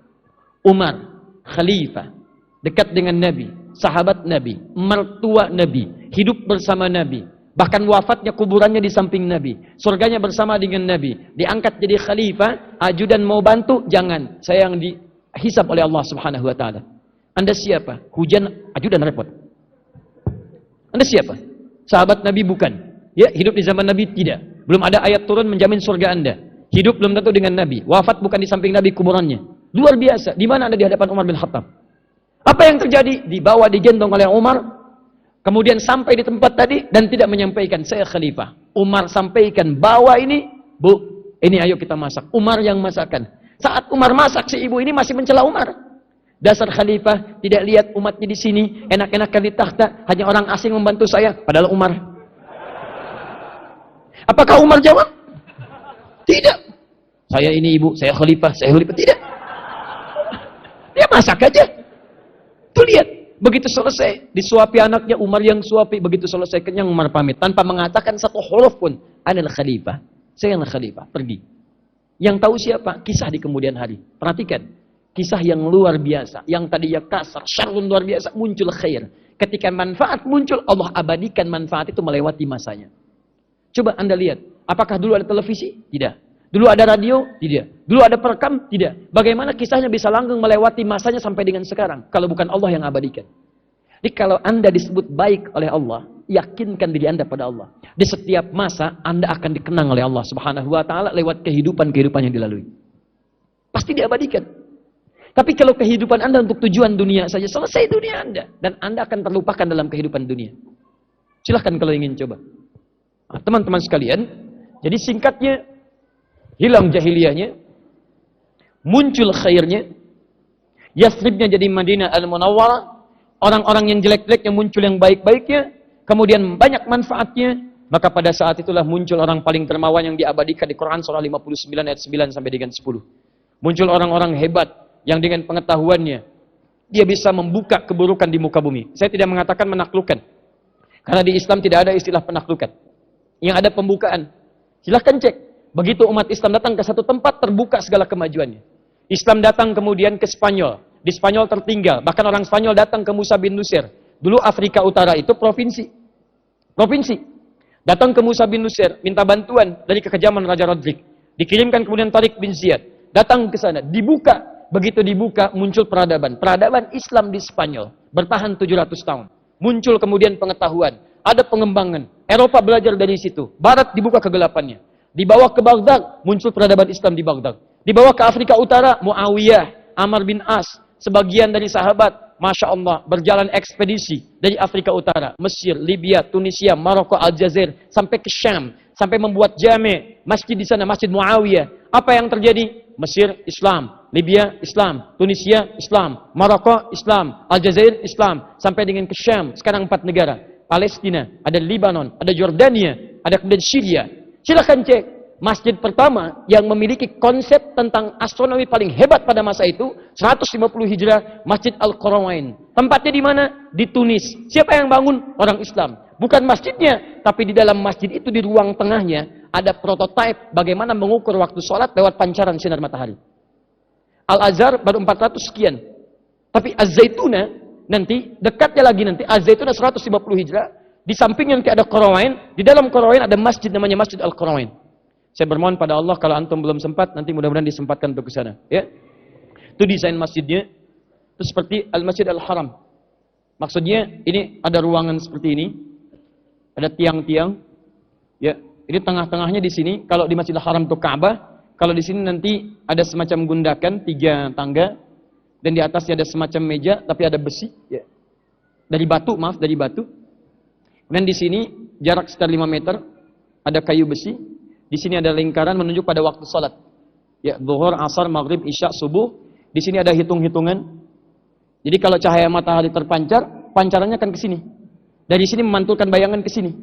Umar, khalifah, dekat dengan Nabi, sahabat Nabi, mertua Nabi, hidup bersama Nabi. Bahkan wafatnya kuburannya di samping Nabi. Surganya bersama dengan Nabi. Diangkat jadi khalifah, ajudan mau bantu, jangan. Saya yang dihisab oleh Allah Subhanahu wa taala. Anda siapa? Hujan, ajudan repot. Anda siapa? Sahabat Nabi bukan. Ya, hidup di zaman Nabi tidak. Belum ada ayat turun menjamin surga Anda. Hidup belum tentu dengan Nabi. Wafat bukan di samping Nabi kuburannya. Luar biasa. Di mana Anda di hadapan Umar bin Khattab? Apa yang terjadi? Dibawa, digendong oleh Umar. Kemudian sampai di tempat tadi dan tidak menyampaikan, saya khalifah. Umar sampaikan, bawa ini, Bu, ini ayo kita masak. Umar yang masakan. Saat Umar masak, si ibu ini masih mencela Umar. Dasar khalifah, tidak lihat umatnya di sini, enak-enakan di takhta, hanya orang asing membantu saya, padahal Umar. Apakah Umar jawab? Tidak. Saya ini ibu, saya khalifah, tidak. Dia masak aja. Tuh lihat. Begitu selesai, disuapi anaknya, Umar yang suapi. Begitu selesai, kenyang, Umar pamit. Tanpa mengatakan satu huruf pun. Adalah khalifah. Saya yang khalifah. Pergi. Yang tahu siapa? Kisah di kemudian hari. Perhatikan. Kisah yang luar biasa. Yang tadinya kasar, syarrun luar biasa. Muncul khair. Ketika manfaat muncul, Allah abadikan manfaat itu melewati masanya. Coba Anda lihat. Apakah dulu ada televisi? Tidak. Dulu ada radio? Tidak. Dulu ada perekam? Tidak. Bagaimana kisahnya bisa langgeng melewati masanya sampai dengan sekarang? Kalau bukan Allah yang abadikan. Jadi kalau Anda disebut baik oleh Allah, yakinkan diri Anda pada Allah. Di setiap masa Anda akan dikenang oleh Allah Subhanahu wa taala lewat kehidupan-kehidupan yang dilalui. Pasti diabadikan. Tapi kalau kehidupan Anda untuk tujuan dunia saja, selesai dunia Anda. Dan Anda akan terlupakan dalam kehidupan dunia. Silahkan kalau ingin coba. Teman-teman sekalian, jadi singkatnya, hilang jahiliyahnya, muncul khairnya, Yathribnya jadi Madinah Al-Munawwarah, orang-orang yang jelek-jeleknya muncul yang baik-baiknya, kemudian banyak manfaatnya, maka pada saat itulah muncul orang paling dermawan yang diabadikan di Quran surah 59 ayat 9 sampai dengan 10. Muncul orang-orang hebat yang dengan pengetahuannya dia bisa membuka keburukan di muka bumi. Saya tidak mengatakan menaklukkan, karena di Islam tidak ada istilah penaklukan. Yang ada pembukaan. Silahkan cek. Begitu umat Islam datang ke satu tempat, terbuka segala kemajuannya. Islam datang kemudian ke Spanyol. Di Spanyol tertinggal. Bahkan orang Spanyol datang ke Musa bin Nusir. Dulu Afrika Utara itu provinsi. Datang ke Musa bin Nusir, minta bantuan dari kekejaman Raja Rodrik. Dikirimkan kemudian Tariq bin Ziyad. Datang ke sana, dibuka. Begitu dibuka, muncul peradaban. Peradaban Islam di Spanyol. Bertahan 700 tahun. Muncul kemudian pengetahuan. Ada pengembangan. Eropa belajar dari situ. Barat dibuka kegelapannya. Dibawa ke Baghdad, muncul peradaban Islam di Baghdad. Dibawa ke Afrika Utara, Muawiyah, Amr bin As, sebagian dari sahabat, Masya Allah, berjalan ekspedisi dari Afrika Utara, Mesir, Libya, Tunisia, Maroko, Aljazair, sampai ke Syam, sampai membuat jame, masjid di sana, Masjid Muawiyah. Apa yang terjadi? Mesir, Islam, Libya, Islam, Tunisia, Islam, Maroko, Islam, Aljazair, Islam, sampai dengan ke Syam, sekarang 4 negara. Palestina, ada Libanon, ada Jordania, ada kemudian Syria. Silahkan cek. masjid pertama yang memiliki konsep tentang astronomi paling hebat pada masa itu, 150 Hijrah, Masjid Al-Qaramain. Tempatnya di mana? Di Tunis. Siapa yang bangun? Orang Islam. Bukan masjidnya, tapi di dalam masjid itu, di ruang tengahnya, ada prototipe bagaimana mengukur waktu sholat lewat pancaran sinar matahari. Al-Azhar baru 400 sekian. Tapi Az-Zaituna, nanti, dekatnya lagi nanti, Az-Zaituna 150 Hijrah, di sampingnya nanti ada Qaramain, di dalam Qaramain ada masjid namanya Masjid Al-Qaramain. Saya bermohon pada Allah kalau antum belum sempat, nanti mudah-mudahan disempatkan untuk ke sana. Ya. Itu desain masjidnya. Itu seperti Al-Masjid Al-Haram. Maksudnya ini ada ruangan seperti ini. Ada tiang-tiang. Ya, ini tengah-tengahnya di sini. Kalau di Masjid Al-Haram itu Ka'bah. Kalau di sini nanti ada semacam gundakan, 3 tangga. Dan di atasnya ada semacam meja, tapi ada besi. Ya. Dari batu, maaf, dari batu. Dan di sini jarak sekitar 5 meter. Ada kayu besi. Di sini ada lingkaran menunjuk pada waktu salat. Ya, zuhur, asar, maghrib, isya, subuh. Di sini ada hitung-hitungan. Jadi kalau cahaya matahari terpancar, pancarannya akan ke sini. Dari sini memantulkan bayangan ke sini.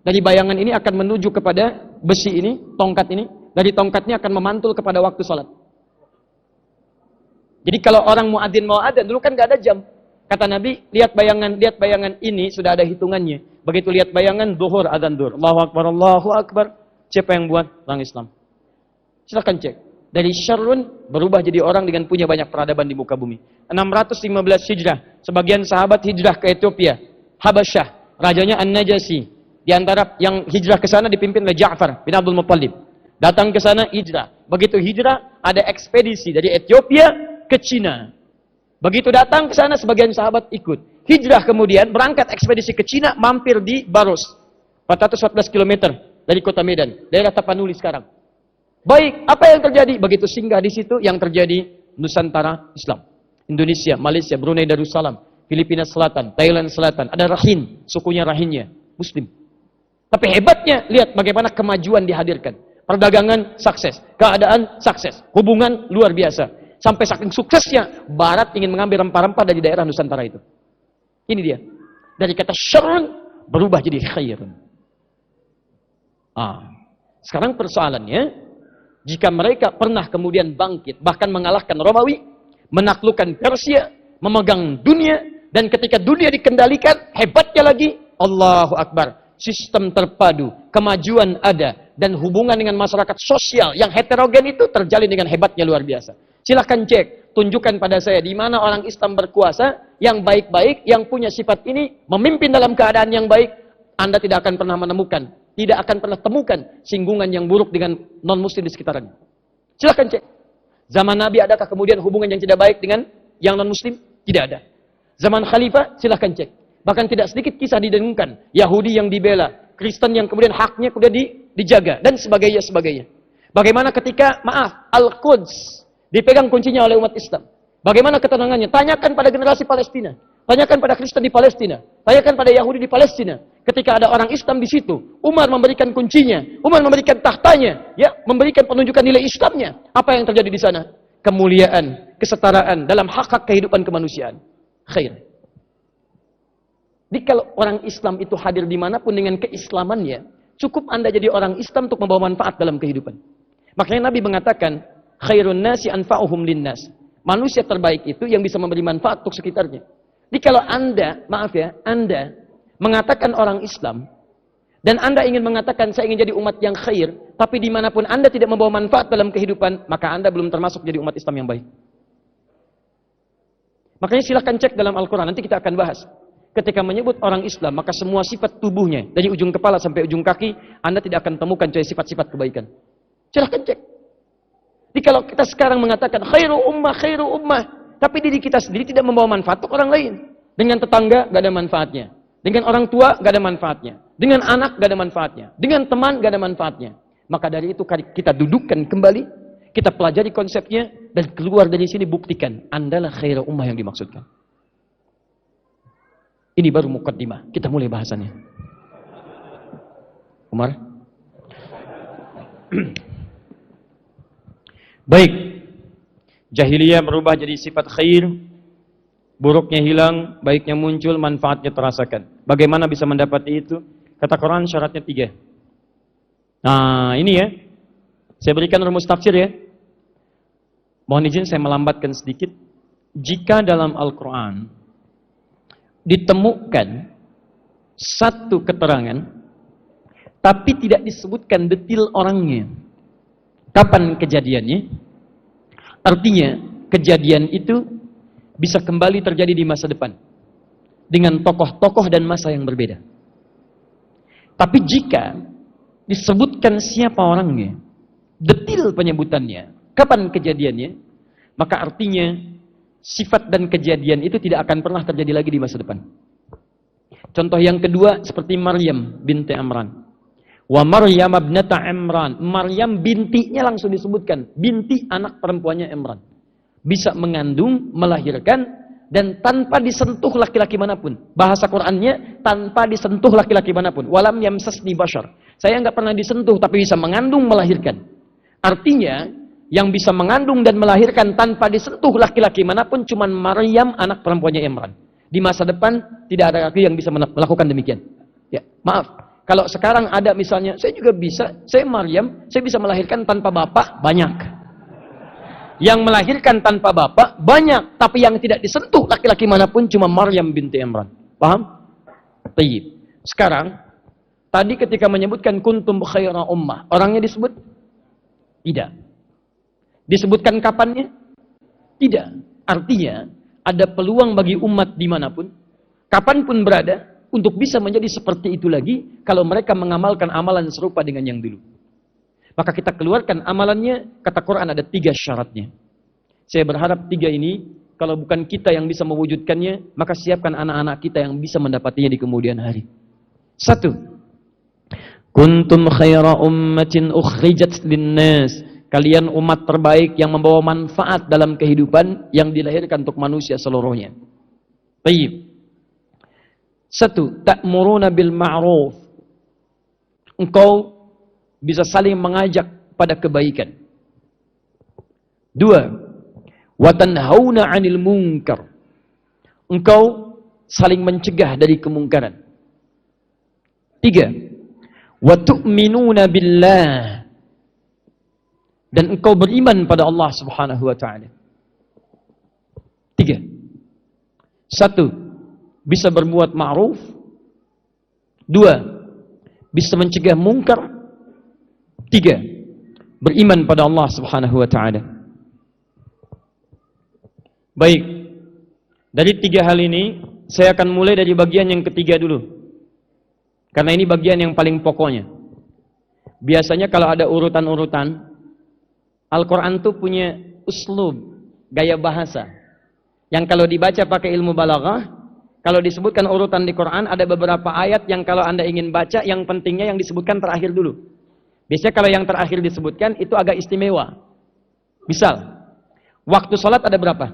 Dari bayangan ini akan menuju kepada besi ini, tongkat ini. Dari tongkatnya akan memantul kepada waktu salat. Jadi kalau orang muadzin mau adzan, dulu kan nggak ada jam. Kata Nabi, lihat bayangan ini sudah ada hitungannya. Begitu lihat bayangan, zuhur, adzan zuhur. Allahu Akbar, Allahu Akbar. Siapa yang buat? Orang Islam. Silahkan cek. Dari syarrun berubah jadi orang dengan punya banyak peradaban di muka bumi. 615 Hijrah. Sebagian sahabat hijrah ke Ethiopia. Habasyah. Rajanya An-Najasi. Di antara yang hijrah ke sana dipimpin oleh Ja'far bin Abdul Muttalib. Datang ke sana hijrah. Begitu hijrah, ada ekspedisi dari Ethiopia ke Cina. Begitu datang ke sana, sebagian sahabat ikut. Hijrah kemudian, berangkat ekspedisi ke Cina, mampir di Baros. 414 km. Dari kota Medan, daerah Tapanuli sekarang. Baik, apa yang terjadi? Begitu singgah di situ, yang terjadi Nusantara Islam. Indonesia, Malaysia, Brunei Darussalam, Filipina Selatan, Thailand Selatan. Ada Rahin, sukunya Rahinnya, Muslim. Tapi hebatnya, lihat bagaimana kemajuan dihadirkan. Perdagangan sukses, keadaan sukses, hubungan luar biasa. Sampai saking suksesnya, Barat ingin mengambil rempah-rempah dari daerah Nusantara itu. Ini dia. Dari kata syarrun berubah jadi khairun. Sekarang persoalannya, jika mereka pernah kemudian bangkit, bahkan mengalahkan Romawi, menaklukkan Persia, memegang dunia, dan ketika dunia dikendalikan, hebatnya lagi, Allahu Akbar, sistem terpadu, kemajuan ada, dan hubungan dengan masyarakat sosial yang heterogen itu terjalin dengan hebatnya luar biasa. Silahkan cek, tunjukkan pada saya di mana orang Islam berkuasa, yang baik-baik, yang punya sifat ini, memimpin dalam keadaan yang baik, Anda tidak akan pernah menemukan, tidak akan pernah temukan singgungan yang buruk dengan non-muslim di sekitarnya. Silahkan cek. Zaman Nabi adakah kemudian hubungan yang tidak baik dengan yang non-muslim? Tidak ada. Zaman Khalifah, silahkan cek. Bahkan tidak sedikit kisah didengungkan. Yahudi yang dibela, Kristen yang kemudian haknya kemudian dijaga, dan sebagainya. Bagaimana ketika, Al-Quds dipegang kuncinya oleh umat Islam. Bagaimana ketenangannya? Tanyakan pada generasi Palestina. Tanyakan pada Kristen di Palestina. Tanyakan pada Yahudi di Palestina. Ketika ada orang Islam di situ, Umar memberikan kuncinya, Umar memberikan tahtanya, ya, memberikan penunjukan nilai Islamnya. Apa yang terjadi di sana? Kemuliaan, kesetaraan dalam hak-hak kehidupan kemanusiaan. Khair. Jadi kalau orang Islam itu hadir dimanapun dengan keislamannya, cukup Anda jadi orang Islam untuk membawa manfaat dalam kehidupan. Makanya Nabi mengatakan, khairun nasi anfa'uhum linnas. Manusia terbaik itu yang bisa memberi manfaat untuk sekitarnya. Jadi kalau Anda, Anda mengatakan orang Islam, dan Anda ingin mengatakan saya ingin jadi umat yang khair, tapi dimanapun Anda tidak membawa manfaat dalam kehidupan, maka Anda belum termasuk jadi umat Islam yang baik. Makanya silahkan cek dalam Al-Quran, nanti kita akan bahas. Ketika menyebut orang Islam, maka semua sifat tubuhnya, dari ujung kepala sampai ujung kaki, Anda tidak akan temukan kecuali sifat-sifat kebaikan. Silahkan cek. Jadi kalau kita sekarang mengatakan khairu ummah, tapi diri kita sendiri tidak membawa manfaat untuk orang lain. Dengan tetangga, gak ada manfaatnya. Dengan orang tua, gak ada manfaatnya. Dengan anak, gak ada manfaatnya. Dengan teman, gak ada manfaatnya. Maka dari itu kita dudukkan kembali, kita pelajari konsepnya, dan keluar dari sini buktikan, Andalah khairu ummah yang dimaksudkan. Ini baru mukaddimah. Kita mulai bahasannya. Umar? Baik. Jahiliyah berubah jadi sifat khair. Buruknya hilang, baiknya muncul, manfaatnya terasakan. Bagaimana bisa mendapati itu? Kata Quran syaratnya 3. Nah, ini ya. Saya berikan rumus tafsir ya. Mohon izin saya melambatkan sedikit. Jika dalam Al-Quran ditemukan satu keterangan, tapi tidak disebutkan detail orangnya, kapan kejadiannya, artinya kejadian itu bisa kembali terjadi di masa depan dengan tokoh-tokoh dan masa yang berbeda. Tapi jika disebutkan siapa orangnya, detail penyebutannya, kapan kejadiannya, maka artinya sifat dan kejadian itu tidak akan pernah terjadi lagi di masa depan. Contoh yang kedua seperti Maryam binti Imran. Wa Maryam ibnata Imran. Maryam bintinya langsung disebutkan, binti anak perempuannya Imran. Bisa mengandung, melahirkan, dan tanpa disentuh laki-laki manapun. Bahasa Qur'annya tanpa disentuh laki-laki manapun. Walam yamsasni bashar. Saya enggak pernah disentuh tapi bisa mengandung, melahirkan. Artinya yang bisa mengandung dan melahirkan tanpa disentuh laki-laki manapun cuman Maryam anak perempuannya Imran. Di masa depan tidak ada laki yang bisa melakukan demikian. Ya, maaf. Kalau sekarang ada misalnya, saya juga bisa, saya Maryam, saya bisa melahirkan tanpa bapak, banyak. Yang melahirkan tanpa bapak, banyak. Tapi yang tidak disentuh laki-laki manapun cuma Maryam binti Imran. Paham? Tayyib. Sekarang, tadi ketika menyebutkan kuntum khaira ummah, orangnya disebut? Tidak. Disebutkan kapannya? Tidak. Artinya, ada peluang bagi umat dimanapun, kapanpun berada, untuk bisa menjadi seperti itu lagi, kalau mereka mengamalkan amalan serupa dengan yang dulu. Maka kita keluarkan amalannya, kata Quran ada 3 syaratnya. Saya berharap 3 ini, kalau bukan kita yang bisa mewujudkannya, maka siapkan anak-anak kita yang bisa mendapatinya di kemudian hari. 1. Kuntum khaira ummatin ukhrijat linnas. Kalian umat terbaik yang membawa manfaat dalam kehidupan yang dilahirkan untuk manusia seluruhnya. Baik. 1. Ta'muruna bil ma'ruf. Engkau bisa saling mengajak pada kebaikan. 2. Wa tanhauna 'anil munkar. Engkau saling mencegah dari kemungkaran. 3. Wa tu'minuna billah. Dan engkau beriman pada Allah Subhanahu wa taala. 3. 1. Bisa berbuat ma'ruf. 2. Bisa mencegah mungkar. 3. Beriman pada Allah Subhanahu wa taala. Baik. Dari 3 hal ini, saya akan mulai dari bagian yang ketiga dulu. Karena ini bagian yang paling pokoknya. Biasanya kalau ada urutan-urutan, Al-Quran itu punya uslub, gaya bahasa. Yang kalau dibaca pakai ilmu balaghah, kalau disebutkan urutan di Quran, ada beberapa ayat yang kalau Anda ingin baca, yang pentingnya yang disebutkan terakhir dulu. Biasanya kalau yang terakhir disebutkan, itu agak istimewa. Misal, waktu sholat ada berapa?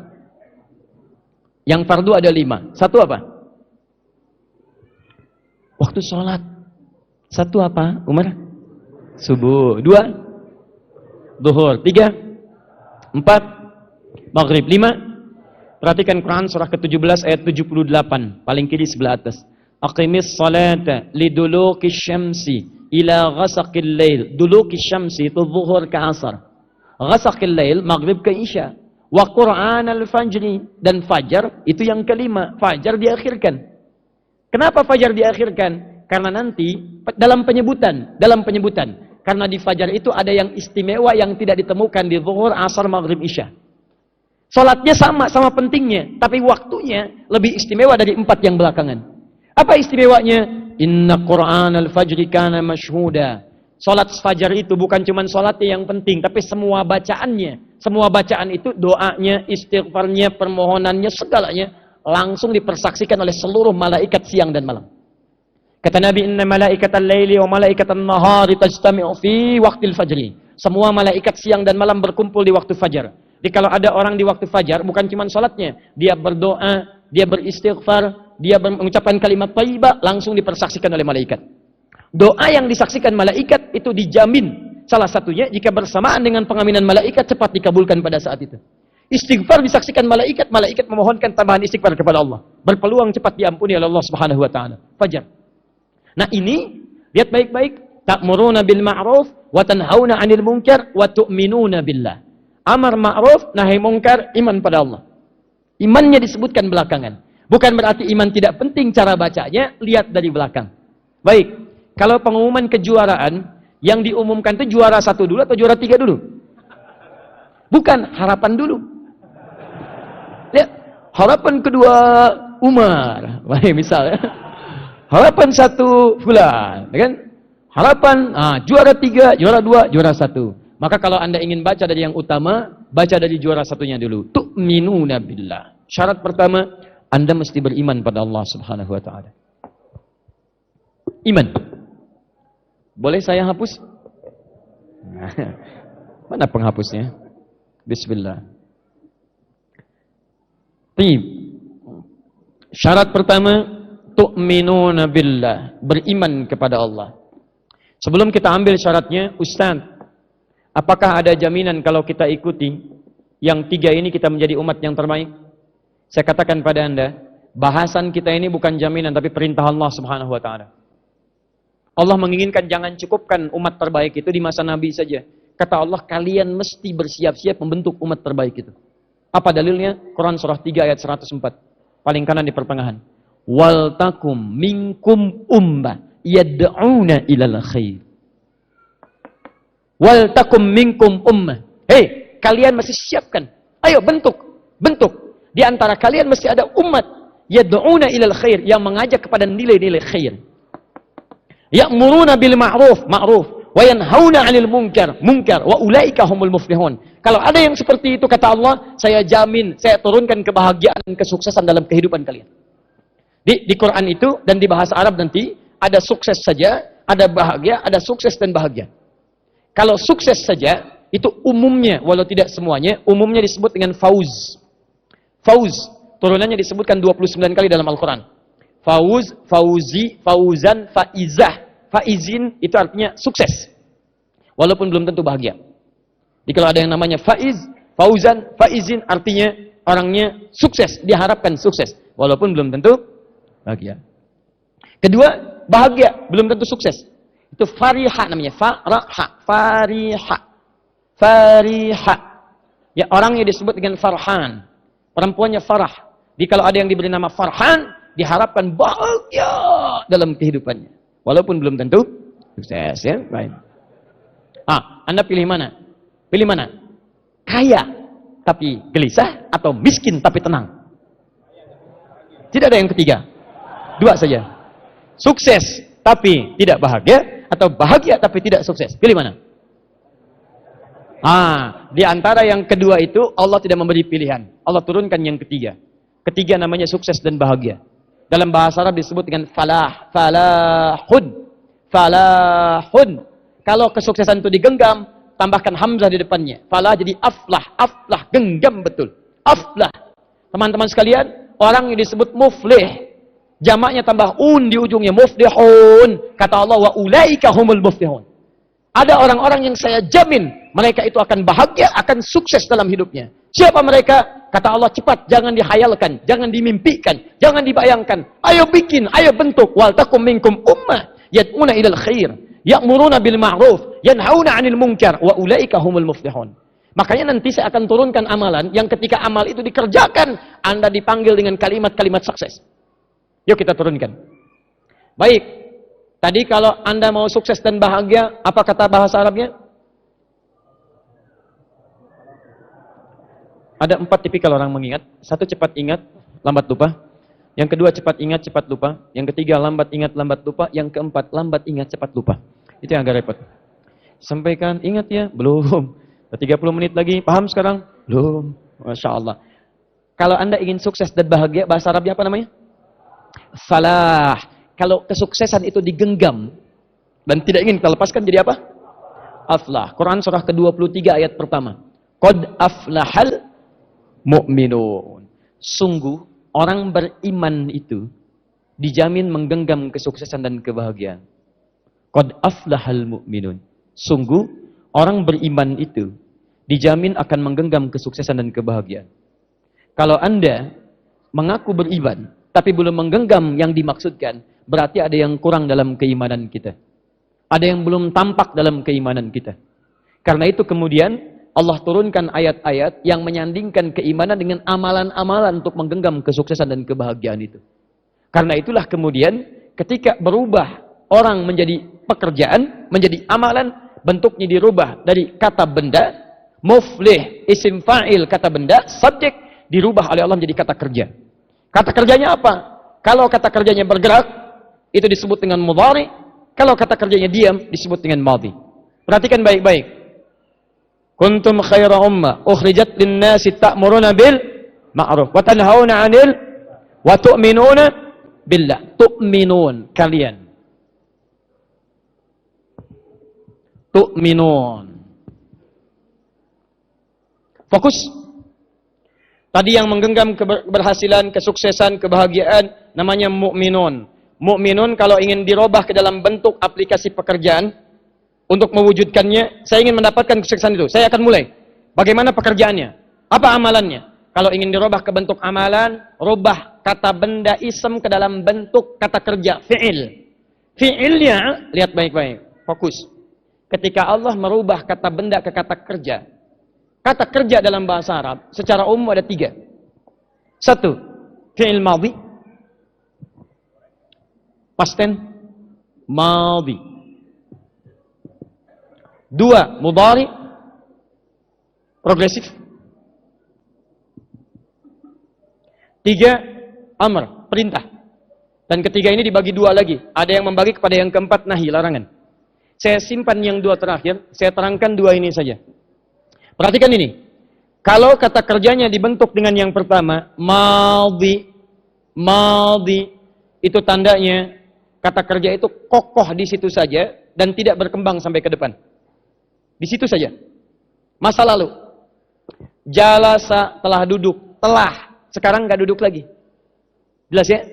Yang fardu ada 5. 1 apa? Waktu sholat. 1 apa, Umar? Subuh. 2? Zuhur. 3, 4, Maghrib. 5, perhatikan Quran surah ke-17 ayat 78, paling kiri sebelah atas. Aqimis salata liduluki syamsi ila ghasaqil lail. Duluki syamsi itu zuhur ke asar. Ghasaqil lail, maghrib ke isya. Wa Qur'an al-fajri. Dan fajar itu yang kelima. Fajar diakhirkan. Kenapa fajar diakhirkan? Karena nanti dalam penyebutan. Karena di fajar itu ada yang istimewa yang tidak ditemukan di zuhur, asar, maghrib, isya. Salatnya sama pentingnya, tapi waktunya lebih istimewa dari 4 yang belakangan. Apa istimewanya? Inna Qur'an al-fajri kana mashhuda. Salat fajar itu bukan cuma salatnya yang penting, tapi semua bacaannya. Semua bacaan itu doanya, istighfarnya, permohonannya, segalanya langsung dipersaksikan oleh seluruh malaikat siang dan malam. Kata Nabi, inna malaikatal laili wa malaikatal nahari tajtami'u fi waqtil fajri. Semua malaikat siang dan malam berkumpul di waktu fajar. Jadi kalau ada orang di waktu fajar, bukan cuma salatnya, dia berdoa, dia beristighfar, dia mengucapkan kalimat thayyibah, langsung dipersaksikan oleh malaikat. Doa yang disaksikan malaikat itu dijamin. Salah satunya jika bersamaan dengan pengaminan malaikat cepat dikabulkan pada saat itu. Istighfar disaksikan malaikat, malaikat memohonkan tambahan istighfar kepada Allah. Berpeluang cepat diampuni oleh Allah Subhanahu wa taala. Fajar. Nah ini, lihat baik-baik, ta'muruna bil ma'ruf wa tanhauna 'anil munkar wa tu'minuna billah. Amar ma'ruf, nahi munkar, iman pada Allah. Imannya disebutkan belakangan. Bukan berarti iman tidak penting cara bacanya, lihat dari belakang. Baik, kalau pengumuman kejuaraan, yang diumumkan itu juara 1 dulu atau juara 3 dulu? Bukan, harapan dulu. Lihat, harapan kedua Umar, baik misalnya. Harapan 1 fulan, kan? Harapan juara 3, juara 2, juara 1. Maka kalau Anda ingin baca dari yang utama, baca dari juara 1-nya dulu. Tu'minuna billah. Syarat pertama, Anda mesti beriman pada Allah Subhanahu wa taala. Iman. Boleh saya hapus? Mana penghapusnya? Bismillah. Tib. Syarat pertama, tu'minuna billah, beriman kepada Allah. Sebelum kita ambil syaratnya, Ustaz, apakah ada jaminan kalau kita ikuti yang 3 ini kita menjadi umat yang terbaik? Saya katakan pada Anda, bahasan kita ini bukan jaminan tapi perintah Allah Subhanahu wa taala. Allah menginginkan jangan cukupkan umat terbaik itu di masa Nabi saja. Kata Allah, kalian mesti bersiap-siap membentuk umat terbaik itu. Apa dalilnya? Quran surah 3 ayat 104. Paling kanan di pertengahan. Wal takum minkum ummah yad'una ilal khair. Wal takum minkum ummah. Hei, kalian mesti siapkan. Ayo bentuk. Di antara kalian mesti ada umat yad'una ilal khair, yang mengajak kepada nilai-nilai khair. Ya'muruna bil ma'ruf, wa yanhauna 'anil munkar, wa ulaika humul muflihun. Kalau ada yang seperti itu, kata Allah, saya jamin, saya turunkan kebahagiaan dan kesuksesan dalam kehidupan kalian. Di Quran itu dan di bahasa Arab nanti ada sukses saja, ada bahagia, ada sukses dan bahagia. Kalau sukses saja itu umumnya, walau tidak semuanya, umumnya disebut dengan fauz. Fauz, turunannya disebutkan 29 kali dalam Al-Quran. Fauz, fauzi, fauzan, faizah. Faizin itu artinya sukses. Walaupun belum tentu bahagia. Jadi kalau ada yang namanya faiz, fauzan, faizin artinya orangnya sukses, diharapkan sukses. Walaupun belum tentu bahagia. Kedua, bahagia, belum tentu sukses. Itu fariha namanya, fariha. Ya, orangnya disebut dengan farhan. Perempuannya farah. Jadi kalau ada yang diberi nama farhan, diharapkan bahagia dalam kehidupannya. Walaupun belum tentu sukses, ya. Baik. Anda pilih mana? Pilih mana? Kaya tapi gelisah atau miskin tapi tenang? Tidak ada yang ketiga. 2 saja. Sukses tapi tidak bahagia atau bahagia tapi tidak sukses? Pilih mana? Di antara yang kedua itu Allah tidak memberi pilihan. Allah turunkan yang ketiga. Ketiga namanya sukses dan bahagia. Dalam bahasa Arab disebut dengan falah, falahun. Kalau kesuksesan itu digenggam, tambahkan hamzah di depannya. Falah jadi aflah, genggam betul. Aflah. Teman-teman sekalian, orang yang disebut muflih, jamaknya tambah di ujungnya, muflihun. Kata Allah, wa ulaika humul muflihun. Ada orang-orang yang saya jamin mereka itu akan bahagia, akan sukses dalam hidupnya. Siapa mereka? Kata Allah, cepat, jangan dihayalkan, jangan dimimpikan, jangan dibayangkan. Ayo bikin, ayo bentuk. Wal takum minkum ummah yad'una ilal khair, ya'muruna bil ma'ruf, yanhauna 'anil munkar, wa ulaika humul muflihun. Makanya nanti saya akan turunkan amalan yang ketika amal itu dikerjakan, Anda dipanggil dengan kalimat-kalimat sukses. Yuk kita turunkan. Baik. Tadi kalau Anda mau sukses dan bahagia, apa kata bahasa Arabnya? Ada 4 tipikal orang mengingat. 1, cepat ingat, lambat lupa. Yang kedua, cepat ingat, cepat lupa. Yang ketiga, lambat ingat, lambat lupa. Yang keempat, lambat ingat, cepat lupa. Itu yang agak repot. Sampaikan, ingat ya? Belum. 30 menit lagi, paham sekarang? Belum. Masya Allah. Kalau Anda ingin sukses dan bahagia, bahasa Arabnya apa namanya? Falah. Kalau kesuksesan itu digenggam dan tidak ingin kita lepaskan, jadi apa? Aflah. Quran surah ke-23 ayat pertama. Qad aflahal mu'minun. Sungguh orang beriman itu dijamin menggenggam kesuksesan dan kebahagiaan. Qad aflahal mu'minun. Sungguh orang beriman itu dijamin akan menggenggam kesuksesan dan kebahagiaan. Kalau Anda mengaku beriman tapi belum menggenggam yang dimaksudkan, berarti ada yang kurang dalam keimanan kita. Ada yang belum tampak dalam keimanan kita. Karena itu kemudian Allah turunkan ayat-ayat yang menyandingkan keimanan dengan amalan-amalan untuk menggenggam kesuksesan dan kebahagiaan itu. Karena itulah kemudian ketika berubah orang menjadi pekerjaan, menjadi amalan, bentuknya dirubah dari kata benda, muflih, isim fa'il kata benda, subjek dirubah oleh Allah menjadi kata kerja. Kata kerjanya apa? Kalau kata kerjanya bergerak, itu disebut dengan mudhari. Kalau kata kerjanya diam, disebut dengan madhi. Perhatikan baik-baik. Kuntum khaira ummah ukhrijat lin-nasi ta'muruna bil ma'ruf wa tanhauna 'anil wa tu'minuna billah. Tu'minun kalian. Tu'minun. Fokus. Tadi yang menggenggam keberhasilan, kesuksesan, kebahagiaan namanya mu'minun. Mu'minun kalau ingin dirubah ke dalam bentuk aplikasi pekerjaan untuk mewujudkannya, saya ingin mendapatkan kesuksesan itu. Saya akan mulai. Bagaimana pekerjaannya? Apa amalannya? Kalau ingin dirubah ke bentuk amalan, rubah kata benda isem ke dalam bentuk kata kerja, fi'il. Fi'ilnya, lihat baik-baik. Fokus. Ketika Allah merubah kata benda ke kata kerja dalam bahasa Arab, secara umum ada 3. 1, fi'il madhi. Past tense, madhi. 2, mudhari, progresif. 3, amr, perintah. Dan ketiga ini dibagi 2 lagi. Ada yang membagi kepada yang keempat, nahi, larangan. Saya simpan yang 2 terakhir, saya terangkan 2 ini saja. Perhatikan ini. Kalau kata kerjanya dibentuk dengan yang pertama, madhi, itu tandanya kata kerja itu kokoh di situ saja dan tidak berkembang sampai ke depan. Di situ saja. Masa lalu. Jalasa, telah duduk. Sekarang nggak duduk lagi. Jelas ya?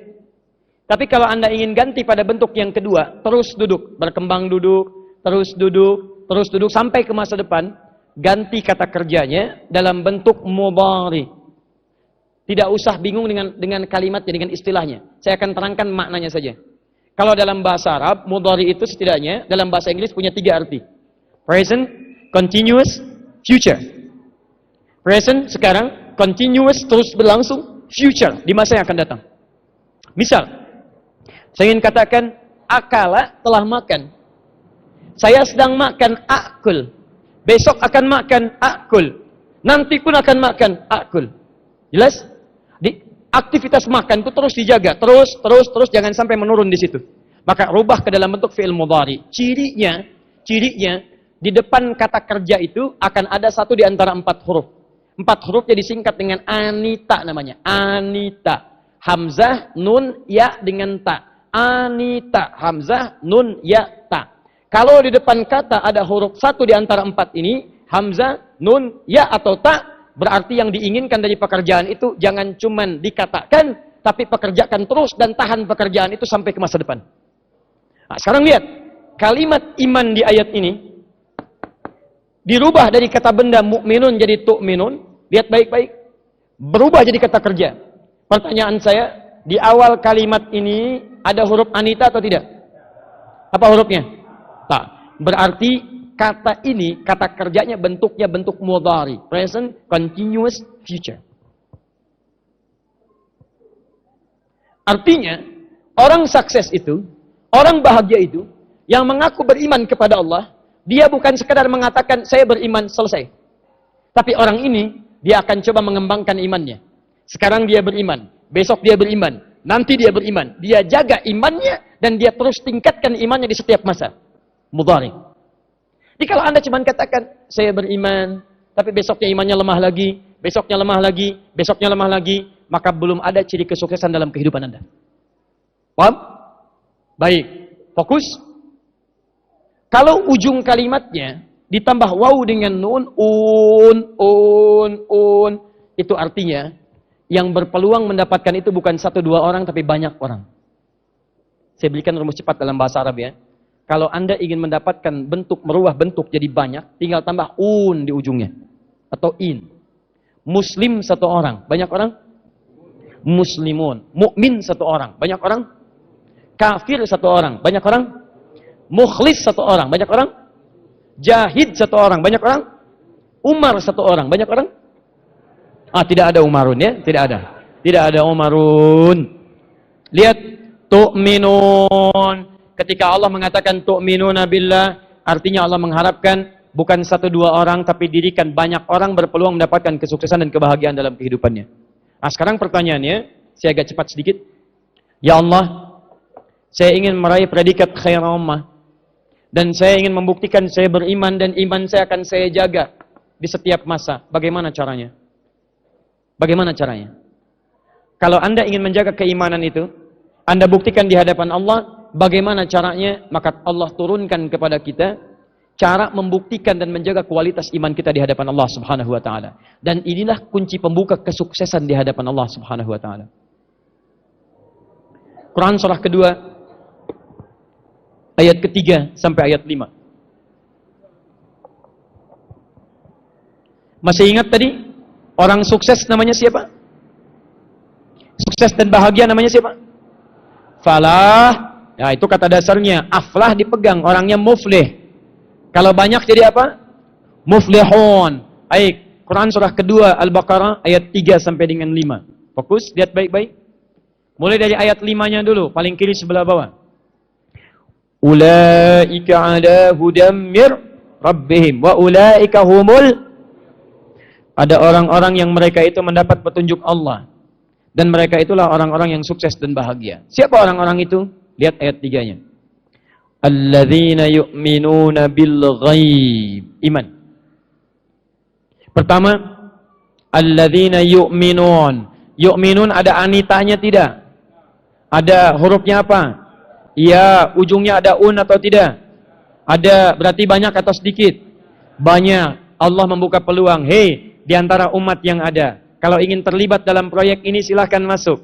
Tapi kalau Anda ingin ganti pada bentuk yang kedua, terus duduk. Berkembang duduk, terus duduk, sampai ke masa depan, ganti kata kerjanya dalam bentuk mudhari. Tidak usah bingung dengan kalimatnya, dengan istilahnya. Saya akan terangkan maknanya saja. Kalau dalam bahasa Arab, mudhari itu setidaknya, dalam bahasa Inggris punya 3 arti. Present, continuous, future. Present, sekarang. Continuous, terus berlangsung. Future, di masa yang akan datang. Misal, saya ingin katakan, akala telah makan. Saya sedang makan, akul. Besok akan makan, akul. Nanti pun akan makan, akul. Jelas? Aktivitas makan itu terus dijaga. Terus, jangan sampai menurun di situ. Maka rubah ke dalam bentuk fi'il mudhari. Cirinya, di depan kata kerja itu akan ada 1 di antara 4 huruf. 4 hurufnya disingkat dengan anita namanya. Anita. Hamzah, nun, ya dengan ta. Anita. Hamzah, nun, ya, ta. Kalau di depan kata ada huruf 1 di antara 4 ini, hamzah, nun, ya atau ta, berarti yang diinginkan dari pekerjaan itu jangan cuman dikatakan, tapi pekerjakan terus dan tahan pekerjaan itu sampai ke masa depan. Nah, sekarang lihat. Kalimat iman di ayat ini dirubah dari kata benda mukminun jadi tu'minun. Lihat baik-baik. Berubah jadi kata kerja. Pertanyaan saya, di awal kalimat ini ada huruf anita atau tidak? Apa hurufnya? Tak. Berarti kata ini, kata kerjanya bentuknya bentuk mudhari. Present, continuous, future. Artinya, orang sukses itu, orang bahagia itu, yang mengaku beriman kepada Allah, dia bukan sekadar mengatakan, saya beriman, selesai. Tapi orang ini, dia akan coba mengembangkan imannya. Sekarang dia beriman, besok dia beriman, nanti dia beriman. Dia jaga imannya, dan dia terus tingkatkan imannya di setiap masa. Mudhari. Jadi kalau Anda cuma katakan, saya beriman, tapi besoknya imannya lemah lagi, besoknya lemah lagi, besoknya lemah lagi, maka belum ada ciri kesuksesan dalam kehidupan Anda. Paham? Baik. Fokus. Kalau ujung kalimatnya ditambah waw dengan nun, itu artinya yang berpeluang mendapatkan itu bukan 1-2 orang, tapi banyak orang. Saya berikan rumus cepat dalam bahasa Arab ya. Kalau Anda ingin mendapatkan bentuk, merubah bentuk jadi banyak, tinggal tambah di ujungnya. Atau in. Muslim 1 orang. Banyak orang? Muslimun. Mukmin 1 orang. Banyak orang? Kafir 1 orang. Banyak orang? Mukhlis 1 orang. Banyak orang? Jahid 1 orang. Banyak orang? Umar 1 orang. Banyak orang? Tidak ada Umarun ya. Tidak ada. Tidak ada Umarun. Lihat. Tu'minun. Ketika Allah mengatakan tu'minuna billah, artinya Allah mengharapkan bukan 1-2 orang, tapi dirikan banyak orang berpeluang mendapatkan kesuksesan dan kebahagiaan dalam kehidupannya. Nah, sekarang pertanyaannya, saya agak cepat sedikit. Ya Allah, saya ingin meraih predikat khairul ummah. Dan saya ingin membuktikan saya beriman dan iman saya akan saya jaga di setiap masa. Bagaimana caranya? Bagaimana caranya? Kalau Anda ingin menjaga keimanan itu, Anda buktikan di hadapan Allah, bagaimana caranya? Maka Allah turunkan kepada kita cara membuktikan dan menjaga kualitas iman kita di hadapan Allah Subhanahu wa taala. Dan inilah kunci pembuka kesuksesan di hadapan Allah Subhanahu wa taala. Quran surah kedua ayat ketiga sampai ayat 5. Masih ingat tadi? Orang sukses namanya siapa? Sukses dan bahagia namanya siapa? Falah. Ya, itu kata dasarnya. Aflah dipegang, orangnya muflih. Kalau banyak jadi apa? Muflihun. Baik, Quran surah kedua Al-Baqarah ayat 3 sampai dengan 5. Fokus, lihat baik-baik. Mulai dari ayat 5-nya dulu, paling kiri sebelah bawah. Ulaika ala hudam mir rabbihim wa ulaika humul. Ada orang-orang yang mereka itu mendapat petunjuk Allah. Dan mereka itulah orang-orang yang sukses dan bahagia. Siapa orang-orang itu? Lihat ayat 3-nya. Alladzina yu'minuna bil ghaib. Iman. Pertama, alladzina yu'minun. Yu'minun ada anitanya tidak? Ada hurufnya apa? Iya, ujungnya ada un atau tidak? Ada, berarti banyak atau sedikit? Banyak. Allah membuka peluang. Hei, di antara umat yang ada, kalau ingin terlibat dalam proyek ini silahkan masuk.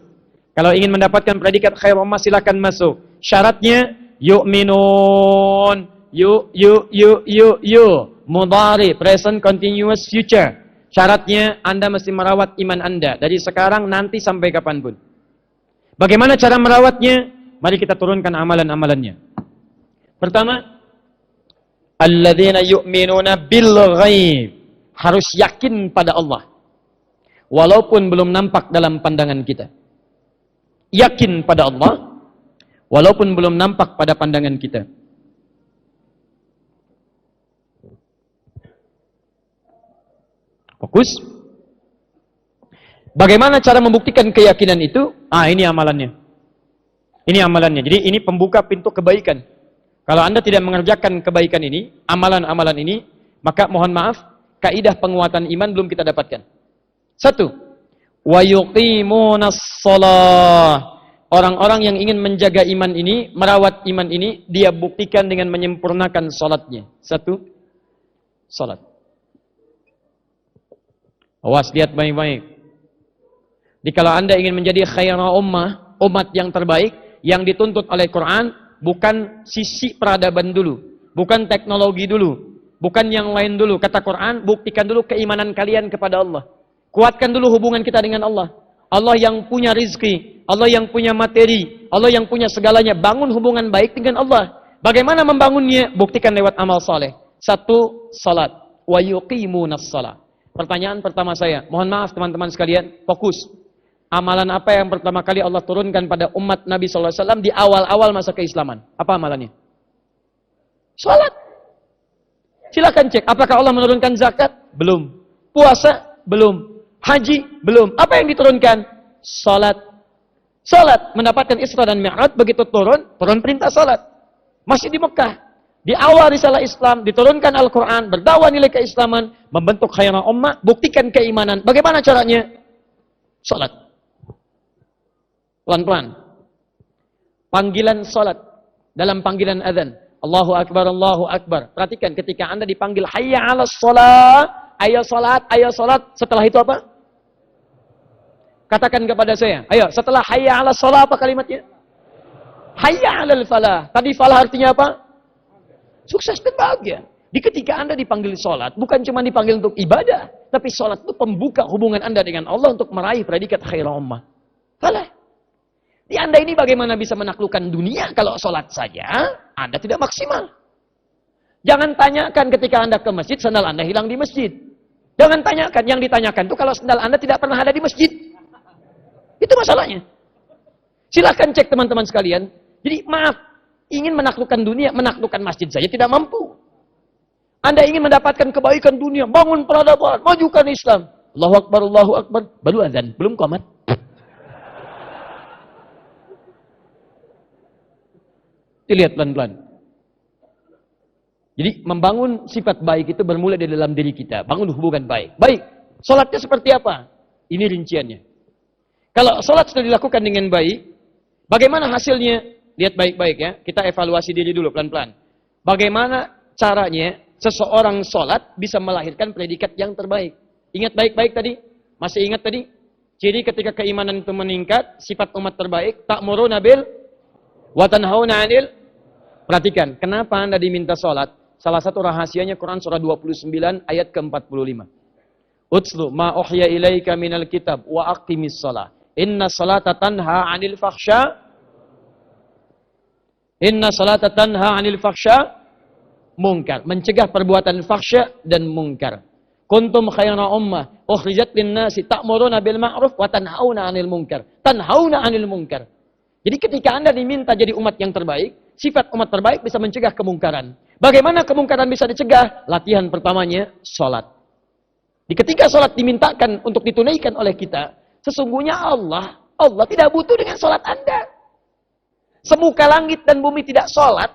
Kalau ingin mendapatkan predikat khairul ummah silahkan masuk. Syaratnya yu'minun. Yu. Mudhari, present continuous future. Syaratnya Anda mesti merawat iman Anda dari sekarang nanti sampai kapanpun. Bagaimana cara merawatnya? Mari kita turunkan amalan-amalannya. Pertama, alladzina yu'minuna bil ghaib. Harus yakin pada Allah. Walaupun belum nampak dalam pandangan kita. Yakin pada Allah, walaupun belum nampak pada pandangan kita. Fokus. Bagaimana cara membuktikan keyakinan itu? Ini amalannya. Ini amalannya. Jadi ini pembuka pintu kebaikan. Kalau Anda tidak mengerjakan kebaikan ini, amalan-amalan ini, maka mohon maaf, kaidah penguatan iman belum kita dapatkan. 1. Wa yuqimunas shalah. Orang-orang yang ingin menjaga iman ini, merawat iman ini, dia buktikan dengan menyempurnakan salatnya. 1. Salat. Awas, lihat baik-baik. Jadi kalau Anda ingin menjadi khairul ummah, umat yang terbaik, yang dituntut oleh Quran, bukan sisi peradaban dulu, bukan teknologi dulu, bukan yang lain dulu. Kata Quran, buktikan dulu keimanan kalian kepada Allah. Kuatkan dulu hubungan kita dengan Allah. Allah yang punya rizki, Allah yang punya materi, Allah yang punya segalanya. Bangun hubungan baik dengan Allah. Bagaimana membangunnya? Buktikan lewat amal saleh. 1. Salat. Wa yuqimunas shalah. Pertanyaan pertama saya, mohon maaf teman-teman sekalian, fokus. Amalan apa yang pertama kali Allah turunkan pada umat Nabi SAW di awal-awal masa keislaman? Apa amalannya? Salat. Silakan cek, apakah Allah menurunkan zakat? Belum. Puasa? Belum. Haji? Belum. Apa yang diturunkan? Salat. Salat. Mendapatkan Isra dan Mi'raj, begitu turun perintah salat. Masih di Mekah. Di awal risalah Islam, diturunkan Al-Quran, berdakwah nilai keislaman, membentuk khairul ummah, buktikan keimanan. Bagaimana caranya? Salat. Pelan-pelan. Panggilan salat. Dalam panggilan azan. Allahu Akbar, Allahu Akbar. Perhatikan ketika Anda dipanggil hayya 'alas shalah, ayo salat, ayo salat. Setelah itu apa? Katakan kepada saya. Ayo, setelah hayya 'alas shalah apa kalimatnya? Hayya 'alal falah. Tadi falah artinya apa? Sukses dan bahagia. Di ketika Anda dipanggil sholat, bukan cuma dipanggil untuk ibadah, tapi sholat itu pembuka hubungan Anda dengan Allah untuk meraih predikat khairul ummah. Falah. Di Anda ini bagaimana bisa menaklukkan dunia kalau sholat saja? Anda tidak maksimal. Jangan tanyakan ketika Anda ke masjid, sandal Anda hilang di masjid. Jangan tanyakan, yang ditanyakan itu kalau sandal Anda tidak pernah ada di masjid. Itu masalahnya. Silahkan cek teman-teman sekalian. Jadi maaf, ingin menaklukkan dunia, menaklukkan masjid saja tidak mampu. Anda ingin mendapatkan kebaikan dunia, bangun peradaban, majukan Islam. Allahu Akbar, Allahu Akbar. Baru azan, belum qomat. Dilihat pelan-pelan. Jadi membangun sifat baik itu bermula dari dalam diri kita. Bangun hubungan baik. Baik, sholatnya seperti apa? Ini rinciannya. Kalau sholat sudah dilakukan dengan baik, bagaimana hasilnya? Lihat baik-baik ya. Kita evaluasi diri dulu pelan-pelan. Bagaimana caranya seseorang sholat bisa melahirkan predikat yang terbaik? Ingat baik-baik tadi? Masih ingat tadi? Jadi ketika keimanan itu meningkat, sifat umat terbaik, ta'muruna bil wa tanhauna 'anil. Perhatikan, kenapa Anda diminta sholat? Salah satu rahasianya Quran surah 29 ayat ke-45. Utslu ma uhya ilaika minal kitab wa aqimis shalah. Inna salata tanha 'anil fakhsya. Inna salata tanha 'anil fakhsya munkar. Mencegah perbuatan fakhsya dan munkar. Kuntum khayra ummah ukhrijat lin-nasi ta'muruna bil ma'ruf wa tanhauna 'anil munkar. Tanhauna 'anil munkar. Jadi ketika Anda diminta jadi umat yang terbaik, sifat umat terbaik bisa mencegah kemungkaran. Bagaimana kemungkaran bisa dicegah? Latihan pertamanya, sholat. Di ketika sholat dimintakan untuk ditunaikan oleh kita, sesungguhnya Allah tidak butuh dengan sholat Anda. Semuka langit dan bumi tidak sholat,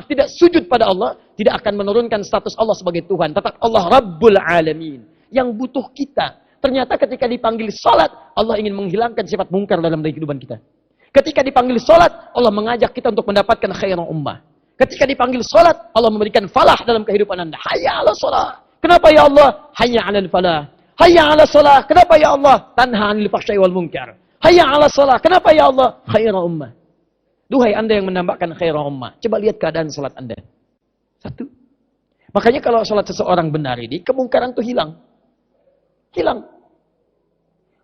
tidak sujud pada Allah, tidak akan menurunkan status Allah sebagai Tuhan. Tetap Allah Rabbul Alamin. Yang butuh kita. Ternyata ketika dipanggil sholat, Allah ingin menghilangkan sifat mungkar dalam kehidupan kita. Ketika dipanggil sholat, Allah mengajak kita untuk mendapatkan khairan ummah. Ketika dipanggil sholat, Allah memberikan falah dalam kehidupan Anda. Hayya ala sholat. Kenapa ya Allah? Hayya ala falah. Hayya ala sholat. Kenapa ya Allah? Tanha anil fahsyai wal munkar. Hayya ala sholat. Kenapa ya Allah? Khairan ummah. Duhai Anda yang menambahkan khairan ummah. Coba lihat keadaan sholat Anda. Satu. Makanya kalau sholat seseorang benar ini, kemungkaran itu hilang. Hilang.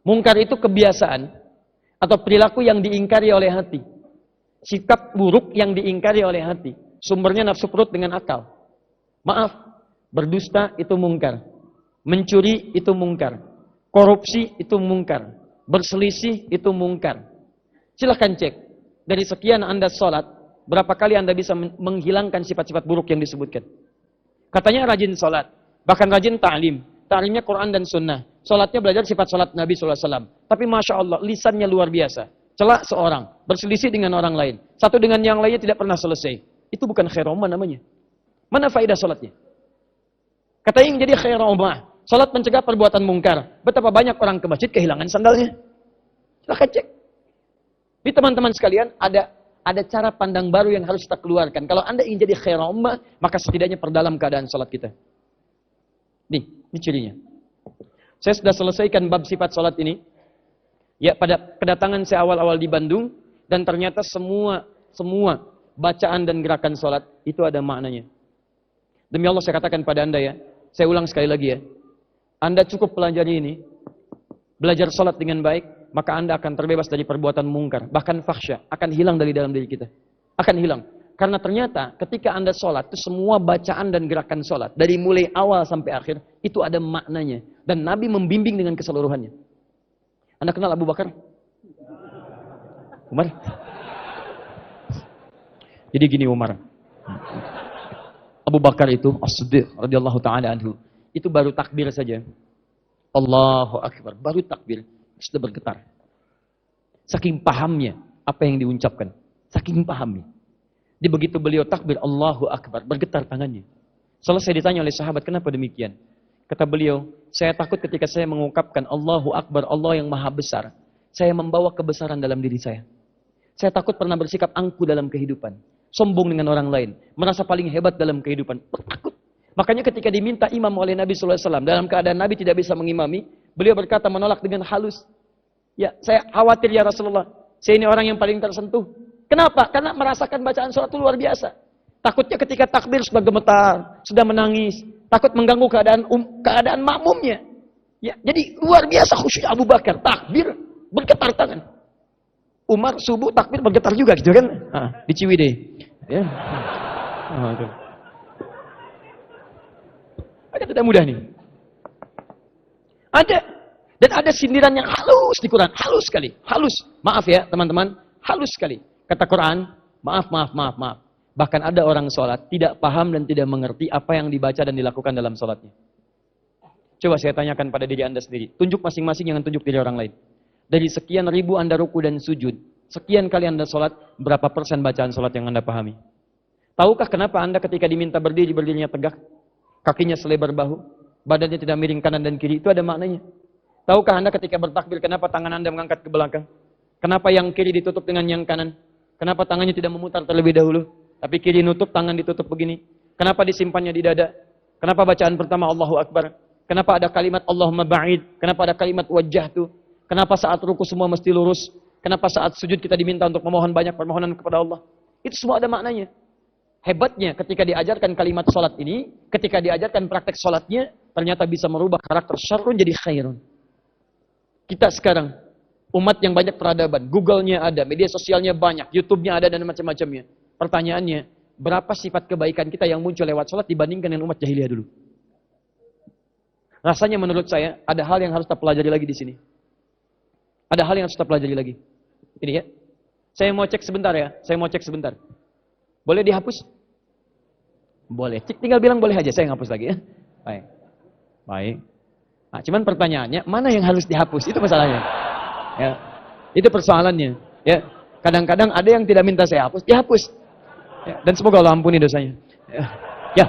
Mungkar itu kebiasaan atau perilaku yang diingkari oleh hati. Sikap buruk yang diingkari oleh hati. Sumbernya nafsu perut dengan akal. Maaf, berdusta itu mungkar. Mencuri itu mungkar. Korupsi itu mungkar. Berselisih itu mungkar. Silahkan cek. Dari sekian Anda sholat, berapa kali Anda bisa menghilangkan sifat-sifat buruk yang disebutkan? Katanya rajin sholat. Bahkan rajin ta'lim. Ta'limnya Quran dan Sunnah. Sholatnya belajar sifat sholat Nabi SAW. Tapi Masya Allah, lisannya luar biasa. Celak seorang, berselisih dengan orang lain. Satu dengan yang lainnya tidak pernah selesai. Itu bukan khairul ummah namanya. Mana faedah sholatnya? Katanya yang jadi khairul ummah. Sholat mencegah perbuatan mungkar. Betapa banyak orang ke masjid kehilangan sandalnya. Silahkan cek. Jadi teman-teman sekalian, ada cara pandang baru yang harus kita keluarkan. Kalau Anda ingin jadi khairul ummah, maka setidaknya perdalam keadaan sholat kita. Ini cirinya. Saya sudah selesaikan bab sifat sholat ini. Ya, pada kedatangan saya awal-awal di Bandung, dan ternyata semua bacaan dan gerakan sholat itu ada maknanya. Demi Allah saya katakan pada Anda ya, saya ulang sekali lagi ya, Anda cukup pelajari ini, belajar sholat dengan baik, maka Anda akan terbebas dari perbuatan mungkar, bahkan fahsya akan hilang dari dalam diri kita, akan hilang. Karena ternyata ketika Anda sholat, itu semua bacaan dan gerakan sholat, dari mulai awal sampai akhir, itu ada maknanya. Dan Nabi membimbing dengan keseluruhannya. Anda kenal Abu Bakar? Umar? Jadi gini Umar. Abu Bakar itu, As-Siddiq radhiyallahu ta'ala anhu, itu baru takbir saja. Allahu Akbar, baru takbir, sudah bergetar. Saking pahamnya apa yang diucapkan. Saking pahamnya. Di begitu beliau takbir, Allahu Akbar, bergetar tangannya. Selesai ditanya oleh sahabat, kenapa demikian? Kata beliau, saya takut ketika saya mengungkapkan Allahu Akbar, Allah yang maha besar. Saya membawa kebesaran dalam diri saya. Saya takut pernah bersikap angkuh dalam kehidupan. Sombong dengan orang lain. Merasa paling hebat dalam kehidupan. Takut. Makanya ketika diminta imam oleh Nabi SAW, dalam keadaan Nabi tidak bisa mengimami, beliau berkata menolak dengan halus. Ya, saya khawatir ya Rasulullah. Saya ini orang yang paling tersentuh. Kenapa? Karena merasakan bacaan sholat itu luar biasa. Takutnya ketika takbir sudah gemetar, sudah menangis. Takut mengganggu keadaan makmumnya. Ya, jadi luar biasa khusyuk Abu Bakar. Takbir, bergetar tangan. Umar subuh takbir bergetar juga gitu kan. Di Ciwidey. Ya. Oh, itu. Ada tidak mudah nih. Ada. Dan ada sindiran yang halus di Quran. Halus sekali. Halus. Maaf ya teman-teman. Halus sekali. Kata Quran, maaf. Bahkan ada orang sholat tidak paham dan tidak mengerti apa yang dibaca dan dilakukan dalam sholatnya. Coba saya tanyakan pada diri Anda sendiri. Tunjuk masing-masing, jangan tunjuk diri orang lain. Dari sekian ribu Anda ruku dan sujud, sekian kali Anda sholat, berapa persen bacaan sholat yang Anda pahami? Tahukah kenapa Anda ketika diminta berdiri, berdirinya tegak? Kakinya selebar bahu, badannya tidak miring kanan dan kiri, itu ada maknanya. Tahukah Anda ketika bertakbir, kenapa tangan Anda mengangkat ke belakang? Kenapa yang kiri ditutup dengan yang kanan? Kenapa tangannya tidak memutar terlebih dahulu? Tapi kiri nutup, tangan ditutup begini. Kenapa disimpannya di dada? Kenapa bacaan pertama Allahu Akbar? Kenapa ada kalimat Allahumma ba'id? Kenapa ada kalimat wajjahtu? Kenapa saat ruku semua mesti lurus? Kenapa saat sujud kita diminta untuk memohon banyak permohonan kepada Allah? Itu semua ada maknanya. Hebatnya ketika diajarkan kalimat salat ini, ketika diajarkan praktek salatnya, ternyata bisa merubah karakter syarrun jadi khairun. Kita sekarang, umat yang banyak peradaban, Google-nya ada, media sosialnya banyak, YouTube-nya ada dan macam-macamnya. Pertanyaannya, berapa sifat kebaikan kita yang muncul lewat salat dibandingkan dengan umat jahiliyah dulu? Rasanya menurut saya, ada hal yang harus kita pelajari lagi di sini. Ada hal yang harus kita pelajari lagi. Ini ya. Saya mau cek sebentar ya. Boleh dihapus? Boleh. Tinggal bilang boleh aja, saya hapus lagi ya. Baik. Nah, cuman pertanyaannya, mana yang harus dihapus? Itu masalahnya. Ya. Itu persoalannya. Ya. Kadang-kadang ada yang tidak minta saya hapus, dihapus. Ya. Dan semoga Allah ampuni dosanya. Ya.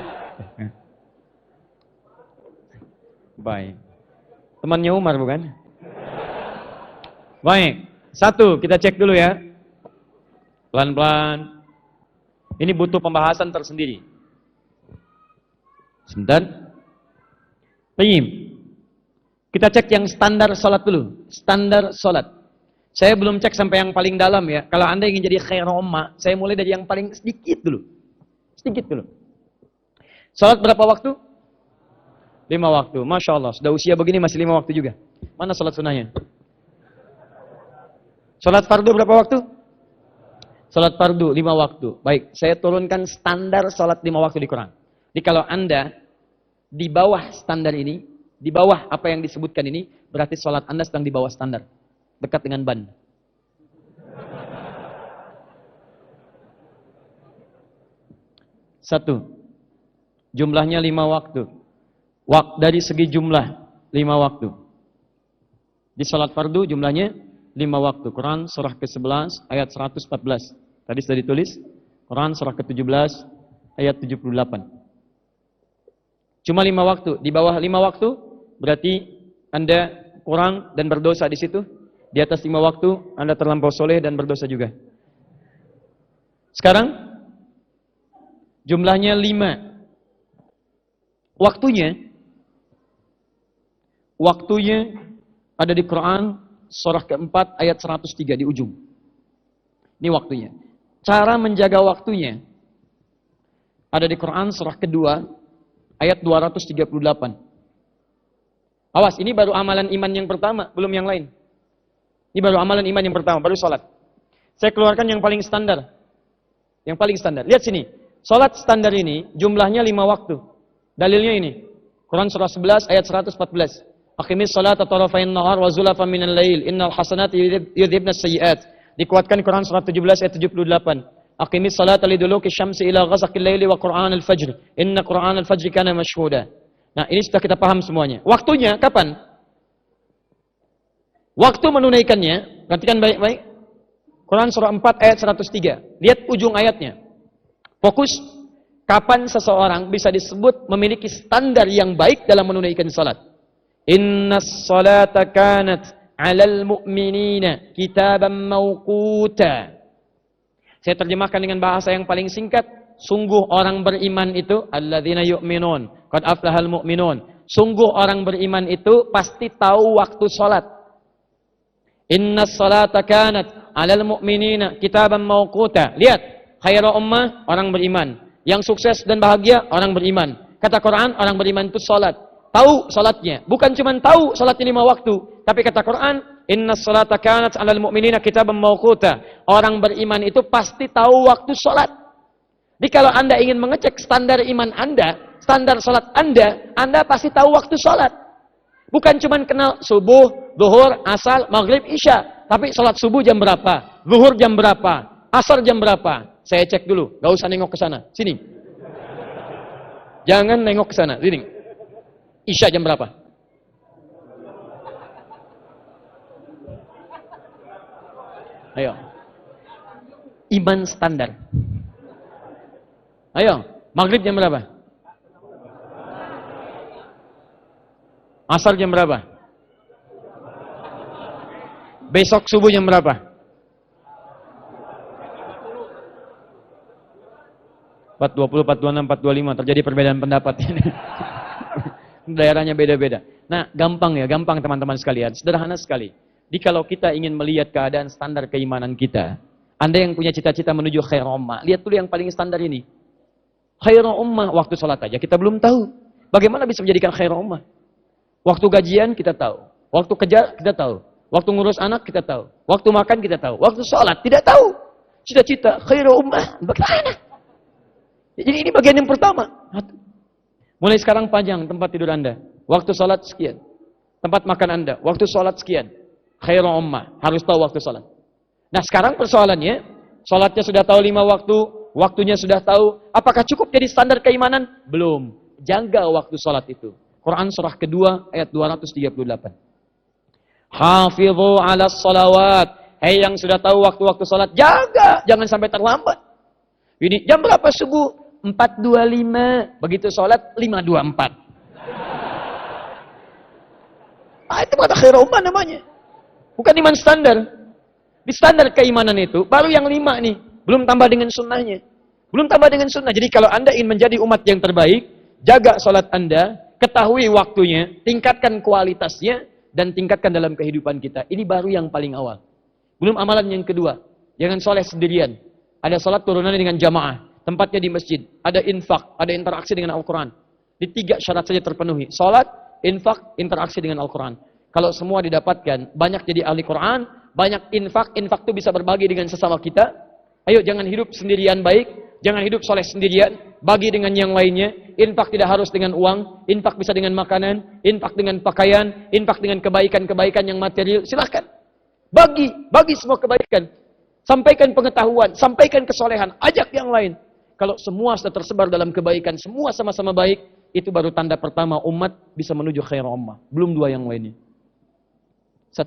Baik. Temannya Umar bukan? Baik. Satu, kita cek dulu ya. Pelan-pelan. Ini butuh pembahasan tersendiri. Sebentar. Baik. Kita cek yang standar sholat dulu. Standar sholat. Saya belum cek sampai yang paling dalam ya. Kalau Anda ingin jadi khairul ummah, saya mulai dari yang paling sedikit dulu. Sedikit dulu. Sholat berapa waktu? 5 waktu. Masya Allah. Sudah usia begini masih 5 waktu juga. Mana sholat sunnahnya? Sholat fardu berapa waktu? Sholat fardu 5 waktu. Baik, saya turunkan standar sholat 5 waktu di Quran. Jadi kalau Anda di bawah standar ini, di bawah apa yang disebutkan ini, berarti sholat Anda sedang di bawah standar. Dekat dengan ban. Satu. Jumlahnya 5 waktu. Dari segi jumlah 5 waktu. Di sholat fardu jumlahnya 5 waktu. Quran surah ke-11 ayat 114. Tadi sudah ditulis. Quran surah ke-17 ayat 78. Cuma 5 waktu. Di bawah 5 waktu berarti Anda kurang dan berdosa di situ. Di atas 5 waktu Anda terlampau soleh dan berdosa juga. Sekarang jumlahnya 5. Waktunya ada di Quran surah ke-4 ayat 103 di ujung. Ini waktunya. Cara menjaga waktunya ada di Quran surah kedua ayat 238. Awas, ini baru amalan iman yang pertama, belum yang lain. Ini baru amalan iman yang pertama, baru salat. Saya keluarkan yang paling standar. Yang paling standar. Lihat sini. Salat standar ini jumlahnya 5 waktu. Dalilnya ini. Quran surah 11 ayat 114. Aqimis salata tarafain nahar wa zulafan minal lail innal hasanati yudhibnas sayyi'at. Dikuatkan Quran surah 17 ayat 78. Aqimis salata liduluki syamsi ila ghasaqil laili wa Qur'an al-fajr. Inna Qur'an al-fajr kana mashhuda. Nah, ini sudah kita paham semuanya. Waktunya kapan? Waktu menunaikannya, perhatikan baik-baik. Quran surah 4 ayat 103. Lihat ujung ayatnya. Fokus kapan seseorang bisa disebut memiliki standar yang baik dalam menunaikan salat. Innas salata kanat 'alal mu'minina kitaban mawquta. Saya terjemahkan dengan bahasa yang paling singkat. Sungguh orang beriman itu alladzina yu'minun qad aflahal mu'minun. Sungguh orang beriman itu pasti tahu waktu salat. Innas salata kanat 'alal mu'minina kitaban mawquta. Lihat, khairul ummah orang beriman. Yang sukses dan bahagia orang beriman. Kata Quran, orang beriman itu salat. Tahu salatnya. Bukan cuma tahu salatnya 5 waktu. Tapi kata Quran, innas salata kanat 'alal mu'minina kitaban mawquta. Orang beriman itu pasti tahu waktu salat. Jadi kalau Anda ingin mengecek standar iman Anda, standar salat Anda pasti tahu waktu salat. Bukan cuma kenal subuh, zuhur, asar, maghrib, isya. Tapi salat subuh jam berapa? Zuhur jam berapa? Asar jam berapa? Saya cek dulu, gak usah nengok ke sana. Sini. Jangan nengok ke sana, sini. Isya jam berapa? Ayo. Iman standar. Ayo, maghrib jam berapa? Asar jam berapa? Besok subuh jam berapa? 4.20, 4.26, 4.25. Terjadi perbedaan pendapat. Daerahnya beda-beda. Nah, gampang teman-teman sekalian. Sederhana sekali. Jadi kalau kita ingin melihat keadaan standar keimanan kita, Anda yang punya cita-cita menuju khairul ummah, lihat dulu yang paling standar ini. Khairul ummah, waktu sholat aja kita belum tahu. Bagaimana bisa menjadikan khairul ummah? Waktu gajian kita tahu. Waktu kerja kita tahu. Waktu ngurus anak kita tahu. Waktu makan kita tahu. Waktu sholat tidak tahu. Cita-cita khairul ummah, bagaimana? Jadi ini bagian yang pertama. Mulai sekarang panjang tempat tidur Anda. Waktu sholat sekian. Tempat makan Anda. Waktu sholat sekian. Khairul ummah. Harus tahu waktu sholat. Nah sekarang persoalannya. Sholatnya sudah tahu 5 waktu. Waktunya sudah tahu. Apakah cukup jadi standar keimanan? Belum. Jaga waktu sholat itu. Quran surah kedua ayat 238. Hafidhu ala sholawat. Hei yang sudah tahu waktu-waktu sholat. Jaga. Jangan sampai terlambat. Ini jam berapa subuh? 4.25. Begitu sholat 5.24. Itu kata khairul ummah namanya. Bukan iman standar. Di standar keimanan itu baru yang 5 nih. Belum tambah dengan sunnahnya. Belum tambah dengan sunnah. Jadi kalau Anda ingin menjadi umat yang terbaik, jaga sholat Anda, ketahui waktunya, tingkatkan kualitasnya, dan tingkatkan dalam kehidupan kita. Ini baru yang paling awal. Belum amalan yang kedua. Jangan sholat sendirian. Ada sholat turunannya dengan jamaah. Tempatnya di masjid. Ada infak. Ada interaksi dengan Al-Quran. Di 3 syarat saja terpenuhi. Sholat, infak, interaksi dengan Al-Quran. Kalau semua didapatkan, banyak jadi ahli Quran, banyak infak. Infak itu bisa berbagi dengan sesama kita. Ayo jangan hidup sendirian baik. Jangan hidup soleh sendirian. Bagi dengan yang lainnya. Infak tidak harus dengan uang. Infak bisa dengan makanan. Infak dengan pakaian. Infak dengan kebaikan-kebaikan yang material. Silahkan. Bagi semua kebaikan. Sampaikan pengetahuan. Sampaikan kesolehan. Ajak yang lain. Kalau semua sudah tersebar dalam kebaikan. Semua sama-sama baik. Itu baru tanda pertama umat bisa menuju khairul ummah. Belum 2 yang lainnya. 1.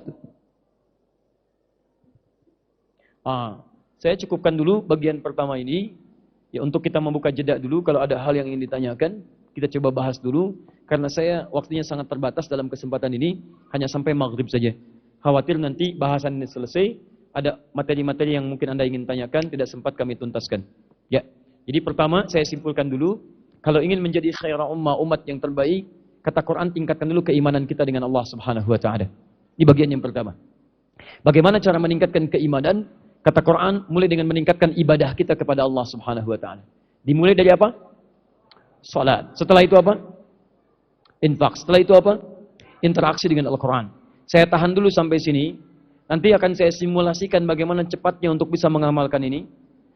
Saya cukupkan dulu bagian pertama ini. Ya, untuk kita membuka jeda dulu. Kalau ada hal yang ingin ditanyakan, kita coba bahas dulu. Karena saya waktunya sangat terbatas dalam kesempatan ini. Hanya sampai maghrib saja. Khawatir nanti bahasan ini selesai. Ada materi-materi yang mungkin Anda ingin tanyakan. Tidak sempat kami tuntaskan. Ya. Jadi pertama saya simpulkan dulu. Kalau ingin menjadi khairul ummah, umat yang terbaik. Kata Quran, tingkatkan dulu keimanan kita dengan Allah subhanahu wa ta'ala. Ini bagian yang pertama. Bagaimana cara meningkatkan keimanan? Kata Quran, mulai dengan meningkatkan ibadah kita kepada Allah subhanahu wa ta'ala. Dimulai dari apa? Salat. Setelah itu apa? Infak. Setelah itu apa? Interaksi dengan Al-Quran. Saya tahan dulu sampai sini. Nanti akan saya simulasikan bagaimana cepatnya untuk bisa mengamalkan ini.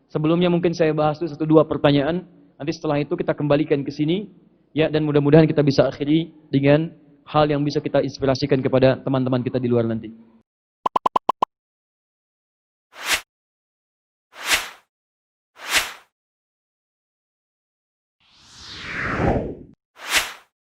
Sebelumnya mungkin saya bahas dulu 1-2 pertanyaan. Nanti setelah itu kita kembalikan ke sini. Ya, dan mudah-mudahan kita bisa akhiri dengan hal yang bisa kita inspirasikan kepada teman-teman kita di luar nanti.